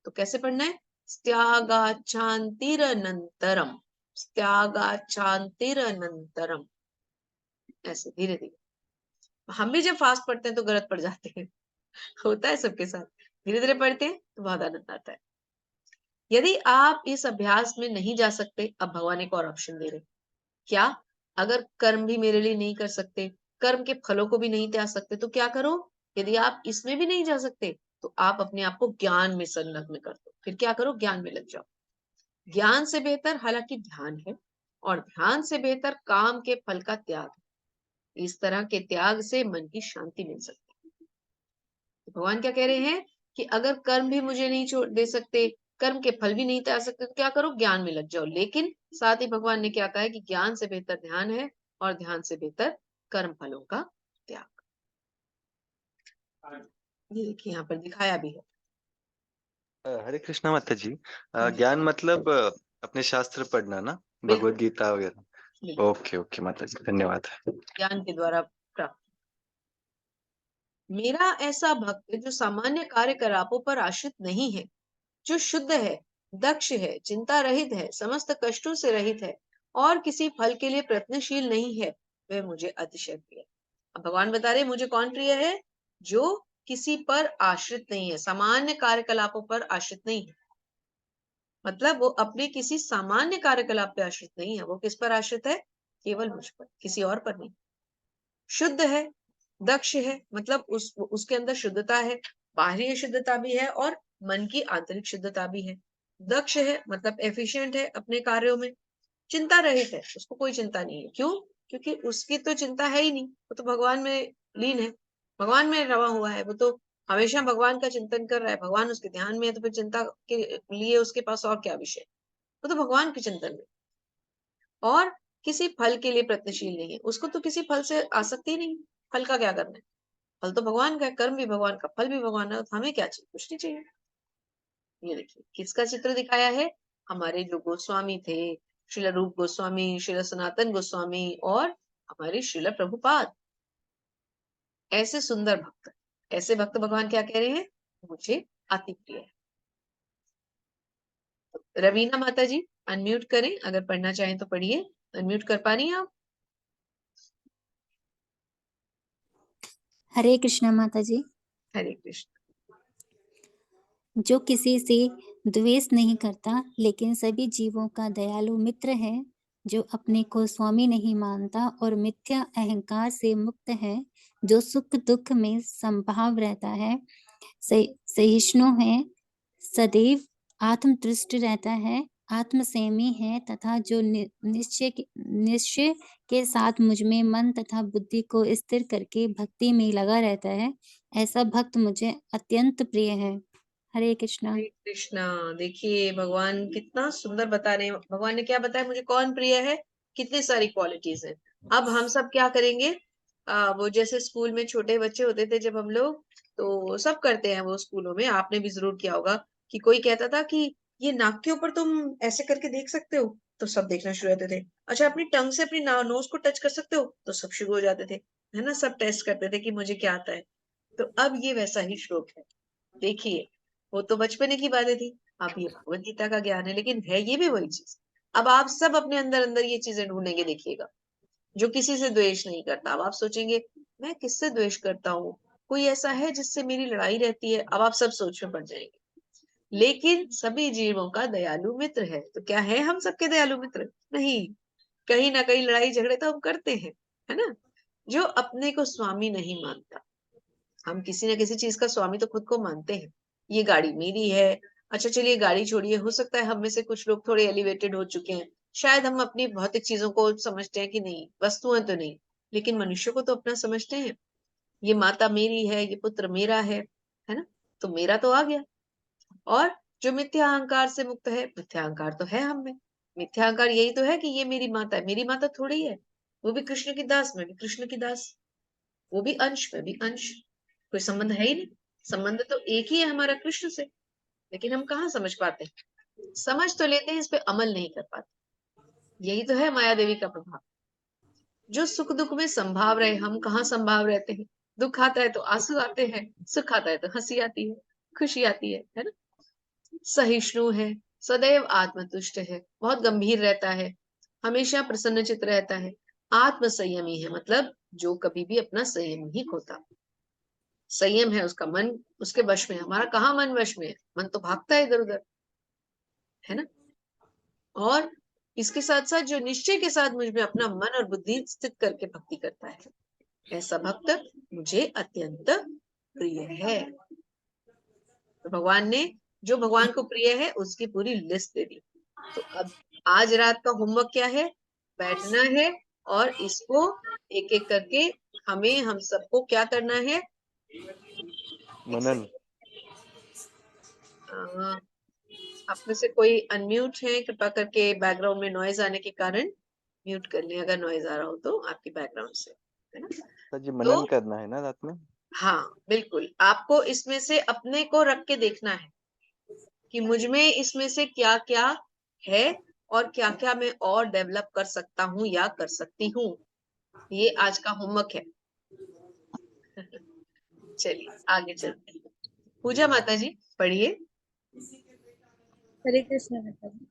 तो कैसे पढ़ना है? त्यागाच्छांतिरनंतरम, त्यागाच्छांतिरनंतरम, ऐसे धीरे धीरे। हम भी जब फास्ट पढ़ते हैं तो गलत पढ़ जाते हैं, होता है सबके साथ। धीरे धीरे पढ़ते हैं तो बहुत आनंद आता है। यदि आप इस अभ्यास में नहीं जा सकते, अब भगवान एक और ऑप्शन दे रहे। क्या? अगर कर्म भी मेरे लिए नहीं कर सकते, कर्म के फलों को भी नहीं त्याग सकते, तो क्या करो? यदि आप इसमें भी नहीं जा सकते तो आप अपने आप को ज्ञान में संलग्न कर दो। फिर क्या करो? ज्ञान में लग जाओ। ज्ञान से बेहतर हालांकि ध्यान है, और ध्यान से बेहतर काम के फल का त्याग है। इस तरह के त्याग से मन की शांति मिल सकती है। भगवान क्या कह रहे हैं कि अगर कर्म भी मुझे नहीं छोड़ दे सकते, कर्म के फल भी नहीं त्याग सकते, तो क्या करो? ज्ञान में लग जाओ। लेकिन साथ ही भगवान ने क्या कहा है कि ज्ञान से बेहतर ध्यान है, और ध्यान से बेहतर कर्म फलों का त्याग। ये देखिए यहाँ पर दिखाया भी है। हरे कृष्णा माता जी। हाँ जी, ज्ञान मतलब अपने शास्त्र पढ़ना ना, बिल्कुल भगवत गीता वगैरह। बिल्कुल, ओके ओके माता जी, धन्यवाद। ज्ञान के द्वारा प्राप्त। मेरा ऐसा भक्त जो सामान्य कार्यकलापों पर आश्रित नहीं है, जो शुद्ध है, दक्ष है, चिंता रहित है, समस्त कष्टों से रहित है, और किसी फल के लिए प्रयत्नशील नहीं है, वह मुझे अतिशय प्रिय है। अब भगवान बता रहे मुझे कौन प्रिय है? जो किसी पर आश्रित नहीं है, सामान्य कार्यकलापों पर आश्रित नहीं है। मतलब वो अपने किसी सामान्य कार्यकलाप पे आश्रित नहीं है, वो किस पर आश्रित है? केवल मुझ पर, किसी और पर नहीं। शुद्ध है, दक्ष है, मतलब उसके अंदर शुद्धता है, बाहरी शुद्धता भी है और मन की आंतरिक शुद्धता भी है। दक्ष है मतलब एफिशिएंट है अपने कार्यों में। चिंता रहित है, उसको कोई चिंता नहीं है। क्यों? क्योंकि उसकी तो चिंता है ही नहीं, वो तो भगवान में लीन है, भगवान में रवा हुआ है। वो तो हमेशा भगवान का चिंतन कर रहा है, भगवान उसके ध्यान में है, तो फिर चिंता के लिए उसके पास और क्या विषय? वो तो भगवान के चिंतन में। और किसी फल के लिए प्रयत्नशील नहीं है, उसको तो किसी फल से आसक्ति ही नहीं। फल का क्या करना है? फल तो भगवान का है, कर्म भी भगवान का, फल भी भगवान है, तो हमें क्या चाहिए? कुछ नहीं चाहिए। ये देखिए किसका चित्र दिखाया है? हमारे जो गोस्वामी थे, श्रील रूप गोस्वामी, श्रील सनातन गोस्वामी और हमारे श्रील प्रभुपाद। ऐसे सुंदर भक्त, ऐसे भक्त भगवान क्या कह रहे हैं? मुझे अति प्रिय है। रवीना माता जी अनम्यूट करें, अगर पढ़ना चाहें तो पढ़िए। अनम्यूट कर पा रही हैं आप? हरे कृष्णा माता जी। हरे कृष्ण। जो किसी से द्वेष नहीं करता, लेकिन सभी जीवों का दयालु मित्र है, जो अपने को स्वामी नहीं मानता और मिथ्या अहंकार से मुक्त है, जो सुख दुख में संभाव रहता है, सहिष्णु है, सदैव आत्मतुष्ट रहता है, आत्मसंयमी है, तथा जो निश्चय के साथ मुझ में मन तथा बुद्धि को स्थिर करके भक्ति में लगा रहता है, ऐसा भक्त मुझे अत्यंत प्रिय है। हरे कृष्णा। हरे कृष्णा। देखिए भगवान कितना सुंदर बता रहे हैं। भगवान ने क्या बताया? मुझे कौन प्रिय है? कितनी सारी क्वालिटीज हैं। अब हम सब क्या करेंगे? वो जैसे स्कूल में छोटे बच्चे होते थे जब हम लोग, तो सब करते हैं वो स्कूलों में, आपने भी जरूर किया होगा कि कोई कहता था कि ये नाक के ऊपर तुम ऐसे करके देख सकते हो, तो सब देखना शुरू होते थे। अच्छा, अपनी टंग से अपनी नोज को टच कर सकते हो, तो सब शुरू हो जाते थे, है ना, सब टेस्ट करते थे कि मुझे क्या आता है। तो अब ये वैसा ही श्लोक है। देखिए, वो तो बचपने की बातें थी, अब ये भगवत गीता का ज्ञान है, लेकिन है ये भी वही चीज। अब आप सब अपने अंदर अंदर ये चीजें ढूंढेंगे, देखिएगा। जो किसी से द्वेष नहीं करता, अब आप सोचेंगे मैं किससे द्वेष करता हूँ, कोई ऐसा है जिससे मेरी लड़ाई रहती है, अब आप सब सोच में पड़ जाएंगे। लेकिन सभी जीवों का दयालु मित्र है, तो क्या है हम सबके दयालु मित्र? नहीं, कहीं ना कहीं लड़ाई झगड़े तो हम करते हैं, है ना। जो अपने को स्वामी नहीं मानता, हम किसी न किसी चीज का स्वामी तो खुद को मानते हैं। ये गाड़ी मेरी है, अच्छा चलिए गाड़ी छोड़िए, हो सकता है हम में से कुछ लोग थोड़े एलिवेटेड हो चुके हैं, शायद हम अपनी भौतिक चीजों को समझते हैं कि नहीं, वस्तुएं तो नहीं, लेकिन मनुष्य को तो अपना समझते हैं। ये माता मेरी है, ये पुत्र मेरा है ना, तो मेरा तो आ गया। और जो मिथ्या अहंकार से मुक्त है, मिथ्या अहंकार तो है हम में। मिथ्या अहंकार यही तो है कि ये मेरी माता है, मेरी माता थोड़ी है, वो भी कृष्ण की दास, मैं भी कृष्ण की दास, वो भी अंश में भी अंश, कोई संबंध है ही नहीं। संबंध तो एक ही है हमारा कृष्ण से, लेकिन हम कहाँ समझ पाते हैं। समझ तो लेते हैं, इस पे अमल नहीं कर पाते। यही तो है माया देवी का प्रभाव। जो सुख दुख में संभाव रहे, हम कहाँ संभाव रहते हैं। दुख आता है तो आंसू आते हैं, सुख आता है तो हंसी आती है, खुशी आती है ना। सहिष्णु है, सदैव आत्मतुष्ट है, बहुत गंभीर रहता है, हमेशा प्रसन्नचित रहता है, आत्म संयमी है, मतलब जो कभी भी अपना संयम नहीं खोता। संयम है उसका मन, उसके वश में। हमारा कहाँ मन वश में है, मन तो भागता है इधर उधर, है ना। और इसके साथ साथ जो निश्चय के साथ मुझ में अपना मन और बुद्धि स्थित करके भक्ति करता है, ऐसा भक्त मुझे अत्यंत प्रिय है। तो भगवान ने जो भगवान को प्रिय है उसकी पूरी लिस्ट दे दी। तो अब आज रात का होमवर्क क्या है? बैठना है और इसको एक एक करके हम सबको क्या करना है? मनन। आप में से कोई अनम्यूट है? कृपा करके बैकग्राउंड में नॉइज आने के कारण म्यूट कर लें, अगर नॉइज आ रहा हो तो आपके बैकग्राउंड से, है ना। सर जी, तो मनन करना है ना रात में? हाँ बिल्कुल, आपको इसमें से अपने को रख के देखना है कि मुझ में इसमें से क्या क्या है और क्या क्या मैं और डेवलप कर सकता हूँ या कर सकती हूँ। ये आज का होमवर्क है। चलिए आगे चलते हैं। पूजा माता जी पढ़िए। हरे कृष्ण माता जी।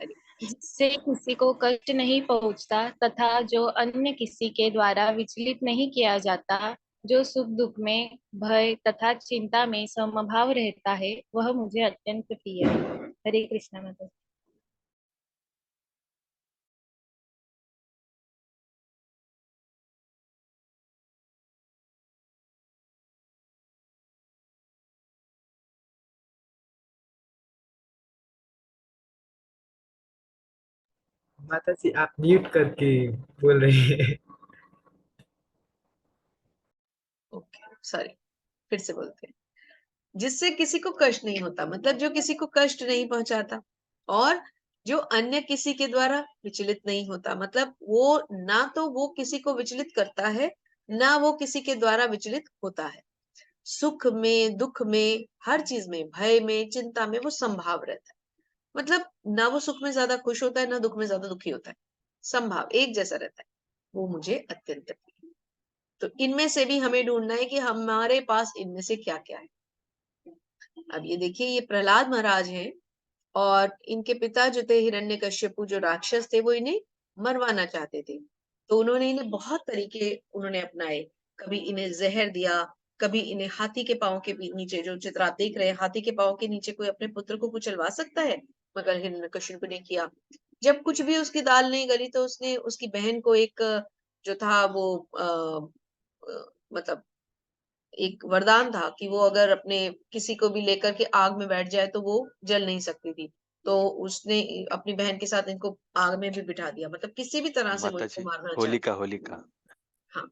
हरे जिससे किसी को कष्ट नहीं पहुंचता तथा जो अन्य किसी के द्वारा विचलित नहीं किया जाता, जो सुख दुख में, भय तथा चिंता में समभाव रहता है, वह मुझे अत्यंत प्रिय है। हरे कृष्ण माता जी। माता जी आप म्यूट करके बोल रहे हैं। ओके सॉरी, फिर से बोलते हैं। जिससे किसी को कष्ट नहीं होता, मतलब जो किसी को कष्ट नहीं पहुंचाता, और जो अन्य किसी के द्वारा विचलित नहीं होता, मतलब वो ना तो वो किसी को विचलित करता है, ना वो किसी के द्वारा विचलित होता है। सुख में, दुख में, हर चीज में, भय में, चिंता में वो संभाव रहता है। मतलब ना वो सुख में ज्यादा खुश होता है, ना दुख में ज्यादा दुखी होता है, संभाव एक जैसा रहता है। वो मुझे अत्यंत प्रिय है। तो इनमें से भी हमें ढूंढना है कि हमारे पास इनमें से क्या क्या है। अब ये देखिए, ये प्रहलाद महाराज हैं, और इनके पिता जो थे हिरण्यकश्यपु, जो राक्षस थे, वो इन्हें मरवाना चाहते थे। तो उन्होंने इन्हें बहुत तरीके उन्होंने अपनाए। कभी इन्हें जहर दिया, कभी इन्हें हाथी के पांव के नीचे, जो चित्र आप देख रहे हैं, हाथी के पांव के नीचे कोई अपने पुत्र को कुचलवा सकता है? मगर हिरण्यकश्यप ने किया। जब कुछ भी उसकी दाल नहीं गली, तो उसने उसकी बहन को एक जो था वो मतलब एक वरदान था कि वो अगर अपने किसी को भी लेकर के आग में बैठ जाए तो वो जल नहीं सकती थी। तो उसने अपनी बहन के साथ इनको आग में भी बिठा दिया, मतलब किसी भी तरह से वो माता इनको जी, मारना होलिका चाहती। होलिका। हाँ,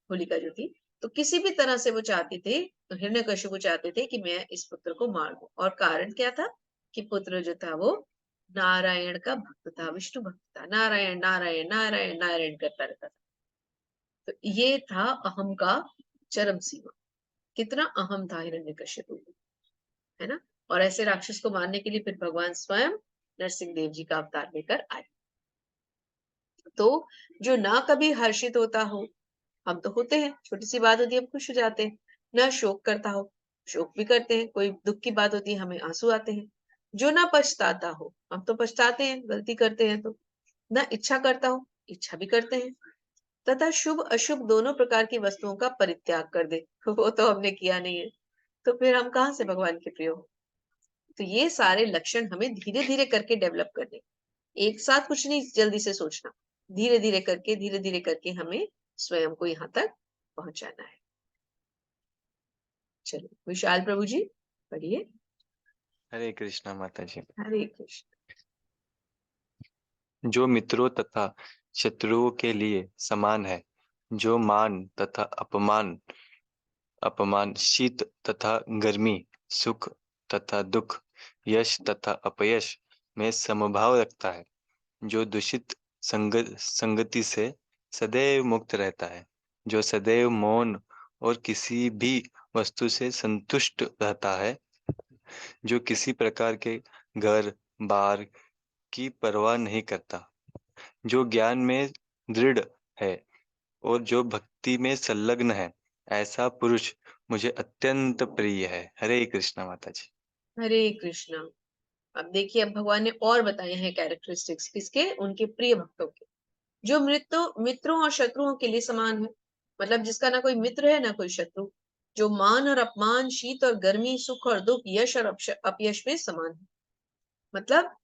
होलिका जो थी, तो किसी भी तरह से वो चाहती थे, तो हिरण्यकशिपु चाहते थे कि मैं इस पुत्र को मार दूं। और कारण क्या था? कि पुत्र जो था वो नारायण का भक्त था, विष्णु भक्त था, नारायण नारायण नारायण नारायण करता रहता था। तो ये था अहम का चरम सीमा। कितना अहम था हिरण्यकश्यप, है ना। और ऐसे राक्षस को मारने के लिए फिर भगवान स्वयं नरसिंह देव जी का अवतार लेकर आए। तो जो ना कभी हर्षित होता हो, हम तो होते हैं, छोटी सी बात होती है हम खुश हो जाते हैं, ना शोक करता हो, शोक भी करते हैं, कोई दुख की बात होती है हमें आंसू आते हैं, जो ना पछताता हो, हम तो पछताते हैं गलती करते हैं तो, ना इच्छा करता हो, इच्छा भी करते हैं, तथा शुभ अशुभ दोनों प्रकार की वस्तुओं का परित्याग कर दे, वो तो हमने किया नहीं है, तो फिर हम कहाँ से भगवान के प्रिय हो। तो ये सारे लक्षण हमें धीरे धीरे करके डेवलप करने, एक साथ कुछ नहीं जल्दी से सोचना, धीरे धीरे करके हमें स्वयं को यहाँ तक पहुंचाना है। चलो विशाल प्रभु जी पढ़िए। हरे कृष्णा माता जी। हरे कृष्ण। जो मित्रों तथा शत्रुओं के लिए समान है, जो मान तथा अपमान, शीत तथा गर्मी, सुख तथा दुख, यश तथा अपयश में समभाव रखता है, जो दूषित संगति से सदैव मुक्त रहता है, जो सदैव मौन और किसी भी वस्तु से संतुष्ट रहता है, जो किसी प्रकार के घर बार की परवाह नहीं करता, जो ज्ञान में दृढ़ है और जो भक्ति में संलग्न है, ऐसा पुरुष मुझे अत्यंत प्रिय है। हरे कृष्णा माता जी। हरे कृष्णा। अब देखिए, अब भगवान ने और बताए हैं कैरेक्टरिस्टिक्स किसके, उनके प्रिय भक्तों के, जो मित्रों और शत्रुओं के लिए समान है, मतलब जिसका ना कोई मित्र है ना कोई शत्रु, जो मान और अपमान, शीत और गर्मी, सुख और दुख, यश और अपयश में समान है, मतलब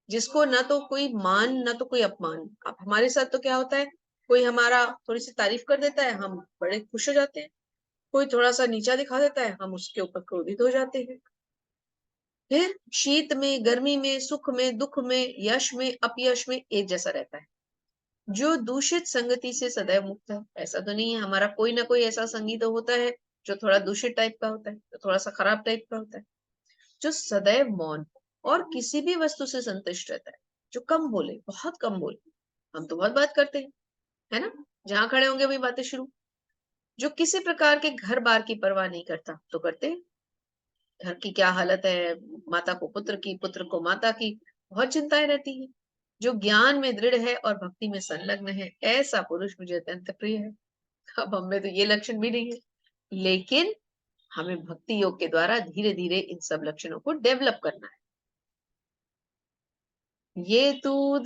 जिसको ना तो कोई मान ना तो कोई अपमान। अब हमारे साथ तो क्या होता है, कोई हमारा थोड़ी सी तारीफ कर देता है, हम बड़े खुश हो जाते हैं, कोई थोड़ा सा नीचा दिखा देता है, हम उसके ऊपर क्रोधित हो जाते हैं। फिर शीत में, गर्मी में, सुख में, दुख में, यश में, अपयश में एक जैसा रहता है। जो दूषित संगति से सदैव मुक्त है, ऐसा तो नहीं है, हमारा कोई ना कोई ऐसा संगी तो होता है जो थोड़ा दूषित टाइप का होता है, जो थोड़ा सा खराब टाइप का होता है। जो सदैव मौन और किसी भी वस्तु से संतुष्ट रहता है, जो कम बोले, बहुत कम बोले, हम तो बहुत बात करते हैं, है ना, जहां खड़े होंगे वही बातें शुरू। जो किसी प्रकार के घर बार की परवाह नहीं करता, तो करते हैं, घर की क्या हालत है, माता को पुत्र की, पुत्र को माता की, बहुत चिंताएं रहती हैं। जो ज्ञान में दृढ़ है और भक्ति में संलग्न है, ऐसा पुरुष मुझे अत्यंत प्रिय है। अब हमें तो ये लक्षण भी नहीं है, लेकिन हमें भक्ति योग के द्वारा धीरे धीरे इन सब लक्षणों को डेवलप करना है। ये तु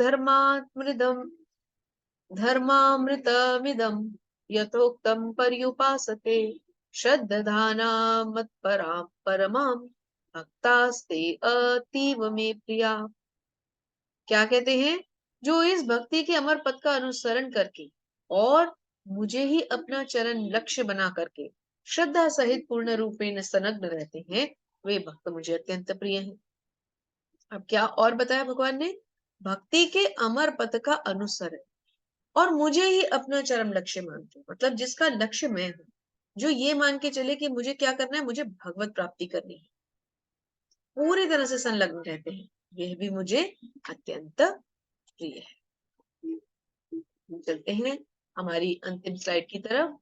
धर्मामृतमिदं यथोक्तं पर्युपासते श्रद्धाना मत्परां परमां भक्तास्ते अतीव मे प्रिया। क्या कहते हैं, जो इस भक्ति के अमर पथ का अनुसरण करके और मुझे ही अपना चरण लक्ष्य बना करके श्रद्धा सहित पूर्ण रूपेण संलग्न रहते हैं, वे भक्त मुझे अत्यंत प्रिय हैं। अब क्या और बताया भगवान ने, भक्ति के अमर पथ का अनुसरण और मुझे ही अपना चरम लक्ष्य मानते, मतलब जिसका लक्ष्य मैं हूं, जो ये मान के चले कि मुझे क्या करना है, मुझे भगवत प्राप्ति करनी है, पूरी तरह से संलग्न रहते हैं, यह भी मुझे अत्यंत प्रिय है। चलते हैं हमारी अंतिम स्लाइड की तरफ।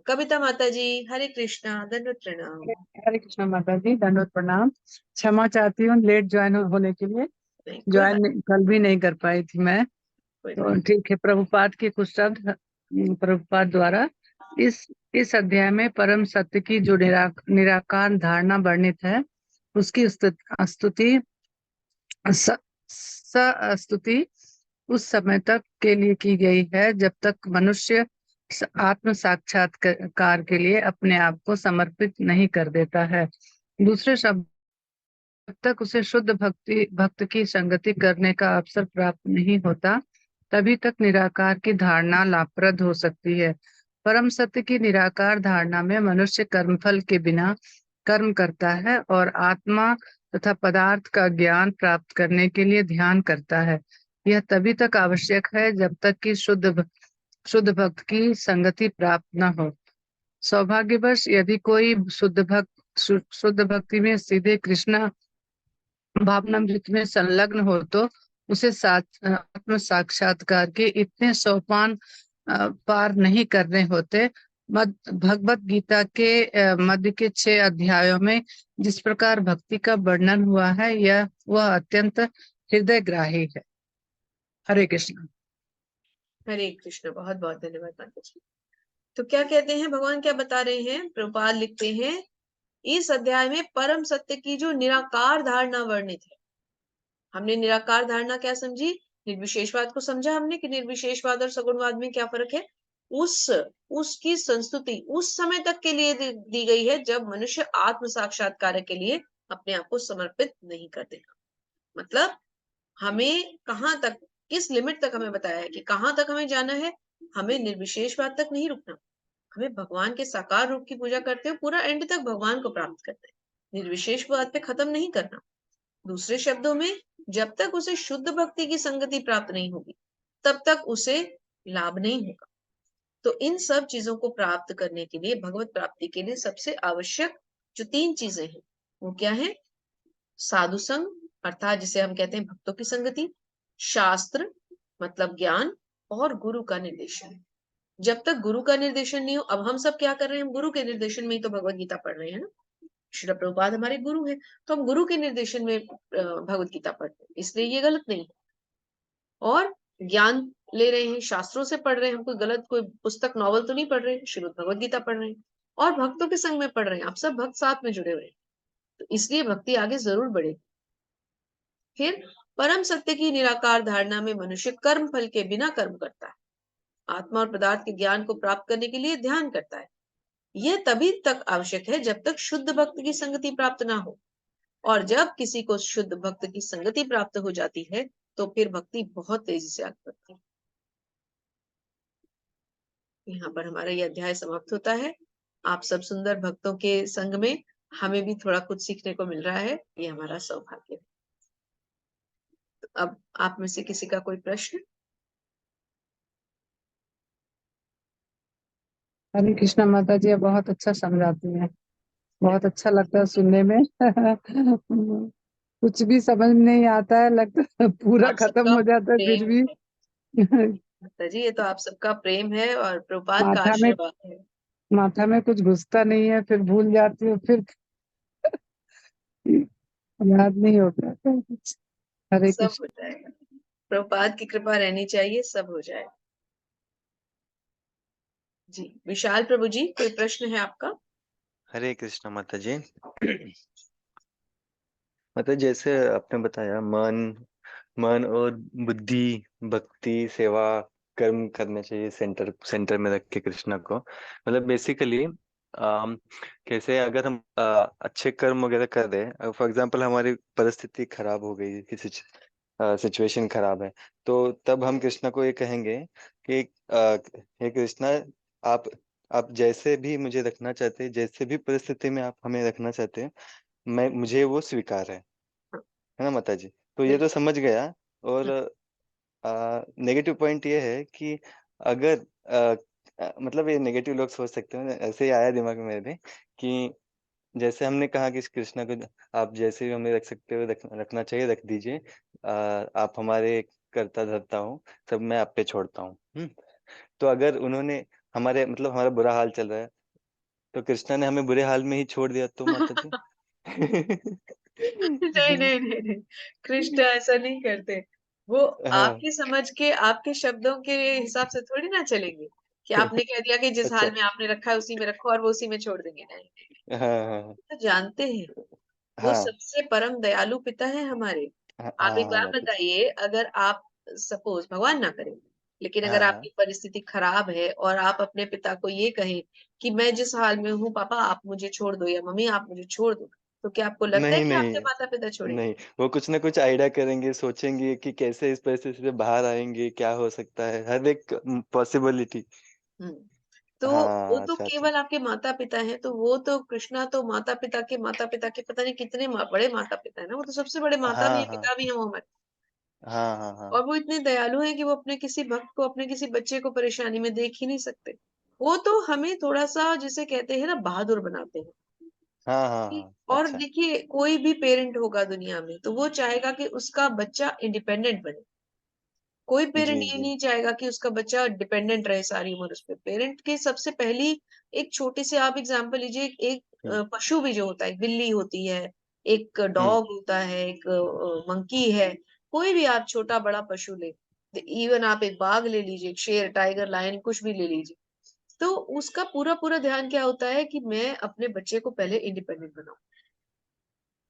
कविता माता जी, हरे कृष्णा, दंडवत प्रणाम। हरे कृष्णा माता जी, दंडवत प्रणाम। क्षमा चाहती हूँ लेट ज्वाइन होने के लिए, नहीं, ज्वाइन कल भी नहीं कर पाई थी मैं, तो ठीक है। प्रभुपाद के कुछ शब्द प्रभुपाद द्वारा इस अध्याय में परम सत्य की जो निराकार धारणा वर्णित है, उसकी स्तुति स्तुति उस समय तक के लिए की गई है जब तक मनुष्य आत्म साक्षात्कार के लिए अपने आप को समर्पित नहीं कर देता है। दूसरे शब्द, जब तक उसे शुद्ध भक्त की संगति करने का अवसर प्राप्त नहीं होता, तभी तक निराकार की धारणा लाभप्रद हो सकती है। परम सत्य की निराकार धारणा में मनुष्य कर्मफल के बिना कर्म करता है और आत्मा तथा पदार्थ का ज्ञान प्राप्त करने के लिए ध्यान करता है। यह तभी तक आवश्यक है जब तक कि शुद्ध भक्त की संगति प्राप्त न हो। सौभाग्यवश यदि कोई शुद्ध भक्ति में सीधे कृष्ण भावनामृत में संलग्न हो, तो उसे आत्म साक्षात्कार के इतने सोपान पार नहीं करने होते भगवत गीता के मध्य के 6 अध्यायों में जिस प्रकार भक्ति का वर्णन हुआ है वह अत्यंत हृदयग्राही है। हरे कृष्ण। हरे कृष्ण। बहुत बहुत धन्यवाद माता जी। तो क्या कहते हैं भगवान, क्या बता रहे हैं? प्रभुपाद लिखते हैं इस अध्याय में परम सत्य की जो निराकार धारणा वर्णित है। हमने निराकार धारणा क्या समझी? निर्विशेषवाद को समझा हमने कि निर्विशेषवाद और सगुणवाद में क्या फर्क है। उसकी संस्तुति उस समय तक के लिए दी गई है जब मनुष्य आत्म साक्षात्कार के लिए अपने आप को समर्पित नहीं कर देगा। मतलब हमें कहाँ तक, किस लिमिट तक हमें बताया है कि कहाँ तक हमें जाना है। हमें निर्विशेषवाद तक नहीं रुकना, हमें भगवान के साकार रूप की पूजा करते हुए पूरा एंड तक भगवान को प्राप्त करना है। निर्विशेषवाद पे खत्म नहीं करना। दूसरे शब्दों में, जब तक उसे शुद्ध भक्ति की संगति प्राप्त नहीं होगी तब तक उसे लाभ नहीं होगा। तो इन सब चीजों को प्राप्त करने के लिए, भगवत प्राप्ति के लिए सबसे आवश्यक जो 3 चीजें हैं वो क्या है? साधु संग अर्थात जिसे हम कहते हैं भक्तों की संगति, शास्त्र मतलब ज्ञान, और गुरु का निर्देशन। जब तक गुरु का निर्देशन नहीं हो, अब हम सब क्या कर रहे हैं? हम गुरु के निर्देशन में ही तो भगवत गीता पढ़ रहे हैं ना। श्रील प्रभुपाद हमारे गुरु हैं, तो हम गुरु के निर्देशन में भगवत गीता पढ़ते हैं, इसलिए ये गलत नहीं है। और ज्ञान ले रहे हैं, शास्त्रों से पढ़ रहे हैं, हम कोई गलत कोई पुस्तक नॉवल तो नहीं पढ़ रहे हैं, श्रीमद् भगवत गीता पढ़ रहे हैं और भक्तों के संग में पढ़ रहे हैं। आप सब भक्त साथ में जुड़े हुए हैं, तो इसलिए भक्ति आगे जरूर बढ़ेगी। फिर परम सत्य की निराकार धारणा में मनुष्य कर्म फल के बिना कर्म करता है। आत्मा और पदार्थ के ज्ञान को प्राप्त करने के लिए ध्यान करता है। यह तभी तक आवश्यक है जब तक शुद्ध भक्त की संगति प्राप्त ना हो, और जब किसी को शुद्ध भक्त की संगति प्राप्त हो जाती है तो फिर भक्ति बहुत तेजी से आगे बढ़ती है। यहाँ पर हमारा यह अध्याय समाप्त होता है। आप सब सुंदर भक्तों के संग में हमें भी थोड़ा कुछ सीखने को मिल रहा है, ये हमारा सौभाग्य है। तो अब आप में से किसी का कोई प्रश्न? हरे कृष्णा माता जी, आप बहुत अच्छा समझाती हैं, बहुत अच्छा लगता है सुनने में। कुछ भी समझ नहीं आता है, लगता है पूरा आप खत्म सबका हो जाता है फिर प्रेम भी। है माता जी, ये तो आप सबका प्रेम है और प्रभुपाद का माथा में आशीर्वाद है। माथा में कुछ घुसता नहीं है, फिर भूल जाती हूँ, फिर याद नहीं हो पाता है कुछ। हरे सब कृष्ण। हो जाएगा, प्रभुपाद की कृपा रहनी चाहिए, सब हो जाए। जी विशाल प्रभु जी, कोई प्रश्न है आपका? हरे कृष्ण माता जी। मतलब जैसे आपने बताया मन और बुद्धि, भक्ति, सेवा, कर्म करने चाहिए सेंटर सेंटर में रख के कृष्णा को। मतलब बेसिकली कैसे अगर हम अच्छे कर्म वगैरह कर रहे हैं, फॉर एग्जांपल हमारी परिस्थिति खराब हो गई, किसी सिचुएशन खराब है, तो तब हम कृष्णा को ये कहेंगे कि हे कृष्णा, आप आप जैसे भी मुझे रखना चाहते हैं, जैसे भी परिस्थिति में आप हमें रखना चाहते हैं, मुझे वो स्वीकार है ना माता जी। तो ये तो बिल्कुल। समझ गया। और नेगेटिव पॉइंट ये है कि अगर मतलब ये नेगेटिव लोग सोच सकते हैं, ऐसे ही आया दिमाग में मेरे भी, कि जैसे हमने कहा कि कृष्णा को आप जैसे भी हमें रख सकते हो, रखना चाहिए, रख दीजिए। आप हमारे कर्ता धर्ता हो, सब मैं आप पे छोड़ता हूँ। तो अगर उन्होंने हमारे मतलब हमारा बुरा हाल चल रहा है, तो कृष्णा ने हमें बुरे हाल में ही छोड़ दिया तो माता जी। नहीं नहीं नहीं नहीं, कृष्ण ऐसा नहीं करते। वो हाँ। आपकी समझ के, आपके शब्दों के हिसाब से थोड़ी ना चलेंगे कि आपने कह दिया कि जिस अच्छा। हाल में आपने रखा है उसी में रखो और वो उसी में छोड़ देंगे। नहीं, हाँ हाँ तो जानते हैं वो हाँ सबसे परम दयालु पिता है हमारे। हाँ आप एक हाँ बात माता जी। बताइए, अगर आप सपोज भगवान ना करे, लेकिन अगर हाँ आपकी हाँ। परिस्थिति खराब है और आप अपने पिता को ये कहें कि मैं जिस हाल में हूँ पापा आप मुझे छोड़ दो, या मम्मी आप मुझे छोड़ दो, तो क्या आपको लगता है नहीं कि नहीं आपके माता पिता छोड़ेंगे? नहीं, वो कुछ ना कुछ आइडिया करेंगे, सोचेंगे कि कैसे इस परिस्थिति से बाहर आएंगे, क्या हो सकता है, हर एक पॉसिबिलिटी। हम्म। तो वो हाँ तो अच्छा अच्छा। केवल आपके माता पिता हैं, तो वो तो कृष्णा तो माता पिता के पता नहीं कितने बड़े माता पिता है ना, वो तो सबसे बड़े माता भी हाँ है, हाँ पिता भी है वो हमारे। हाँ हाँ हाँ और वो इतने दयालु हैं कि वो अपने किसी भक्त को, अपने किसी बच्चे को परेशानी में देख ही नहीं सकते। वो तो हमें थोड़ा सा जिसे कहते हैं ना बहादुर बनाते हैं। हाँ हाँ हाँ। और अच्छा। देखिए कोई भी पेरेंट होगा दुनिया में तो वो चाहेगा कि उसका बच्चा इंडिपेंडेंट बने। कोई पेरेंट जी ये जी नहीं चाहेगा कि उसका बच्चा डिपेंडेंट रहे सारी उम्र उस पे। पेरेंट की सबसे पहली एक छोटी सी आप एग्जांपल लीजिए, एक हम्म पशु भी जो होता है, एक बिल्ली होती है, एक हम्म डॉग होता है, एक मंकी है, कोई भी आप छोटा बड़ा पशु ले, इवन आप एक बाघ ले लीजिए, एक शेर, टाइगर, लायन, कुछ भी ले लीजिए, तो उसका पूरा पूरा ध्यान क्या होता है कि मैं अपने बच्चे को पहले इंडिपेंडेंट बनाऊं,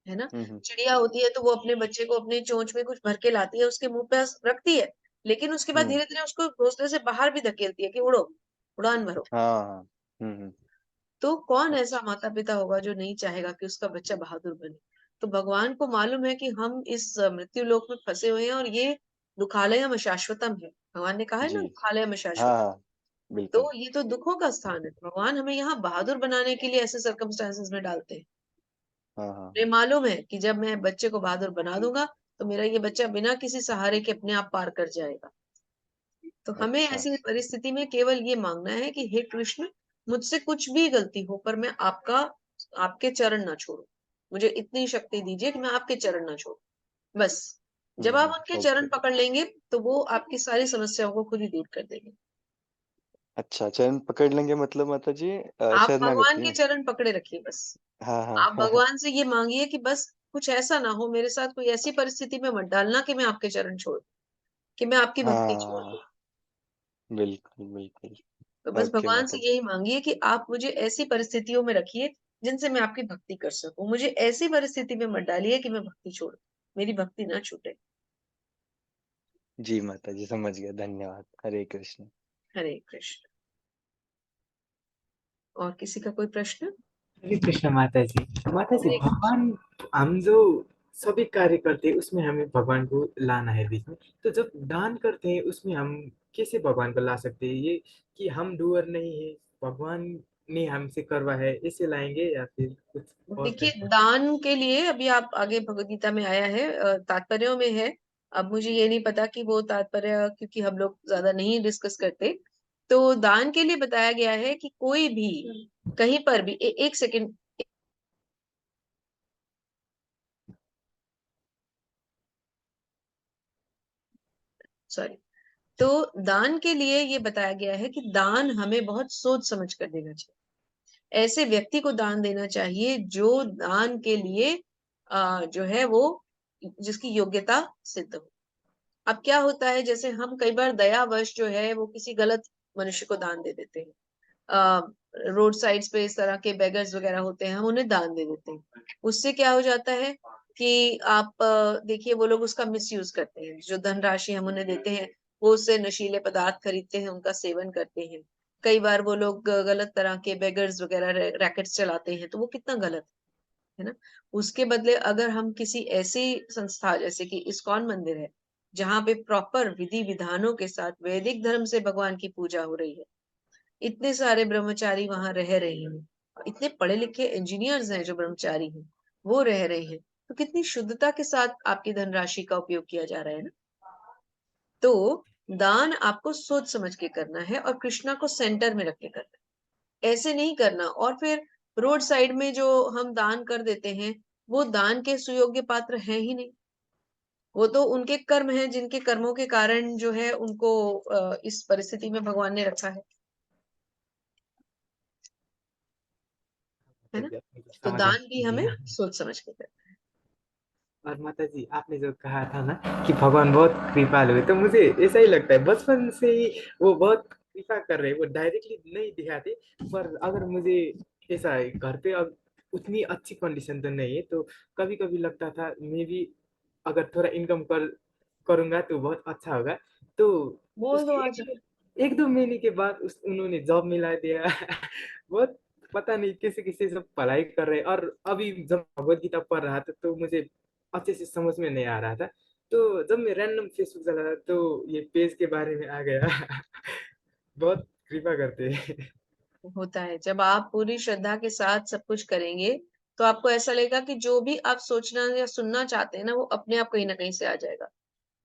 है ना। हम्म। चिड़िया होती है तो वो अपने बच्चे को अपने चोंच में कुछ भर के लाती है, उसके मुंह पे रखती है, लेकिन उसके बाद हम्म, धीरे धीरे उसको घोंसले से बाहर भी धकेलती है कि उड़ो, उड़ान भरो। हाँ हाँ तो कौन ऐसा अच्छा माता पिता होगा जो नहीं चाहेगा कि उसका बच्चा बहादुर बने। तो भगवान को मालूम है कि हम इस मृत्यु लोक में फंसे हुए हैं और ये दुखालयम अशाश्वतम है। भगवान ने कहा है ना, जी दुखालयम हाँ अशाश्वतम। हाँ बिल्कुल। तो ये तो दुखों का स्थान है, भगवान हमें यहाँ बहादुर बनाने के लिए ऐसे सर्कमस्टांसेस में डालते हैं। हाँ हाँ मुझे हाँ मालूम है कि जब मैं बच्चे को बहादुर बना दूंगा तो मेरा ये बच्चा बिना किसी सहारे के अपने आप पार कर जाएगा। तो हमें अच्छा ऐसी परिस्थिति में केवल ये मांगना है कि हे कृष्ण, मुझसे कुछ भी गलती हो पर मैं आपके चरण ना छोड़ू, मुझे इतनी शक्ति दीजिए कि मैं आपके चरण ना छोड़ू, बस। जब आप उनके चरण ओके। पकड़ लेंगे तो वो आपकी सारी समस्याओं को खुद ही दूर कर देंगे। अच्छा चरण पकड़ लेंगे मतलब माता जी आप भगवान शरणागति के में। चरण पकड़े रखिए बस। हाँ आप हाँ भगवान से ये मांगिए कि बस कुछ ऐसा ना हो मेरे साथ, कोई ऐसी परिस्थिति में मत डालना कि मैं आपके चरण छोड़, कि मैं आपकी भक्ति छोड़ दूं। हाँ बिल्कुल बिल्कुल। तो बस ओके भगवान माता से जी। यही मांगिए कि आप मुझे ऐसी परिस्थितियों में रखिए जिनसे मैं आपकी भक्ति कर सकूं, मुझे ऐसी परिस्थिति में मत डालिए कि मैं भक्ति छोड़ दूं, मेरी भक्ति ना छूटे। जी माता जी समझ गया, धन्यवाद। हरे कृष्ण। हरे कृष्ण। और किसी का कोई प्रश्न? हरे कृष्ण माता जी। माता जी, हरे कृष्ण। भगवान, हम जो सभी कार्य करते हैं उसमें हमें भगवान को लाना है बीच में। तो जब दान करते हैं उसमें हम कैसे भगवान को ला सकते हैं? ये कि हम डूअर नहीं है, भगवान ने हमसे करवा है, ऐसे लाएंगे या फिर कुछ और देखिए, तरीका? दान के लिए अभी आप आगे भगवद गीता में आया है, तात्पर्यों में है। अब मुझे ये नहीं पता कि वो तात्पर्य, क्योंकि हम लोग ज्यादा नहीं डिस्कस करते। तो दान के लिए बताया गया है कि कोई भी कहीं पर भी एक सेकंड, सॉरी। तो दान के लिए ये बताया गया है कि दान हमें बहुत सोच समझ कर देना चाहिए। ऐसे व्यक्ति को दान देना चाहिए जो दान के लिए जो है वो, जिसकी योग्यता सिद्ध हो। अब क्या होता है, जैसे हम कई बार दयावश जो है वो किसी गलत मनुष्य को दान दे देते हैं। रोड साइड्स पे इस तरह के बेगर्स वगैरह होते हैं, हम उन्हें दान दे देते हैं। उससे क्या हो जाता है कि आप देखिए, वो लोग उसका मिसयूज करते हैं, जो धनराशि हम उन्हें देते हैं वो उससे नशीले पदार्थ खरीदते हैं, उनका सेवन करते हैं। कई बार वो लोग गलत तरह के बेगर्स वगैरह रैकेट्स चलाते हैं, तो वो कितना गलत है ना। उसके बदले अगर हम किसी ऐसी संस्था जैसे कि इस्कॉन मंदिर है, जहाँ पे प्रॉपर विधि विधानों के साथ वैदिक धर्म से भगवान की पूजा हो रही है, इतने सारे ब्रह्मचारी वहां रह रहे हैं, इतने पढ़े लिखे इंजीनियर्स हैं जो ब्रह्मचारी हैं, वो रह रहे हैं, तो कितनी शुद्धता के साथ आपकी धनराशि का उपयोग किया जा रहा है ना। तो दान आपको सोच समझ के करना है और कृष्णा को सेंटर में रख के करना है, ऐसे नहीं करना। और फिर रोड साइड में जो हम दान कर देते हैं, वो दान के सुयोग्य पात्र हैं ही नहीं। वो तो उनके कर्म हैं, जिनके कर्मों के कारण जो है उनको इस परिस्थिति में भगवान ने रखा है माता ना। जी, आपने जो तो समाधान दान भी हमें दिया। सोच समझ के करना और माता जी, आपने जो कहा था ना कि भगवान बहुत कृपालु है, तो मुझे ऐसा ही लगता है बचपन से ही वो बहुत कृपा कर रहे हैं। वो डायरेक्टली नहीं दिखाते, पर अगर मुझे ऐसा है घर पे, अब उतनी अच्छी कंडीशन तो नहीं है, तो कभी कभी लगता था मैं भी अगर थोड़ा इनकम करूंगा तो बहुत अच्छा होगा। तो है। बोल दो उसके आज। एक दो महीने के बाद उन्होंने जॉब मिला दिया। बहुत पता नहीं किसी किसी सब पढ़ाई कर रहे हैं। और अभी जब भगवत गीता पढ़ रहा था तो मुझे अच्छे से समझ में नहीं आ रहा था, तो जब मैं रैंडम फेसबुक चला था तो ये पेज के बारे में आ गया। बहुत कृपा करते हैं। होता है, जब आप पूरी श्रद्धा के साथ सब कुछ करेंगे तो आपको ऐसा लगेगा कि जो भी आप सोचना या सुनना चाहते हैं ना, वो अपने आप कहीं ना कहीं से आ जाएगा।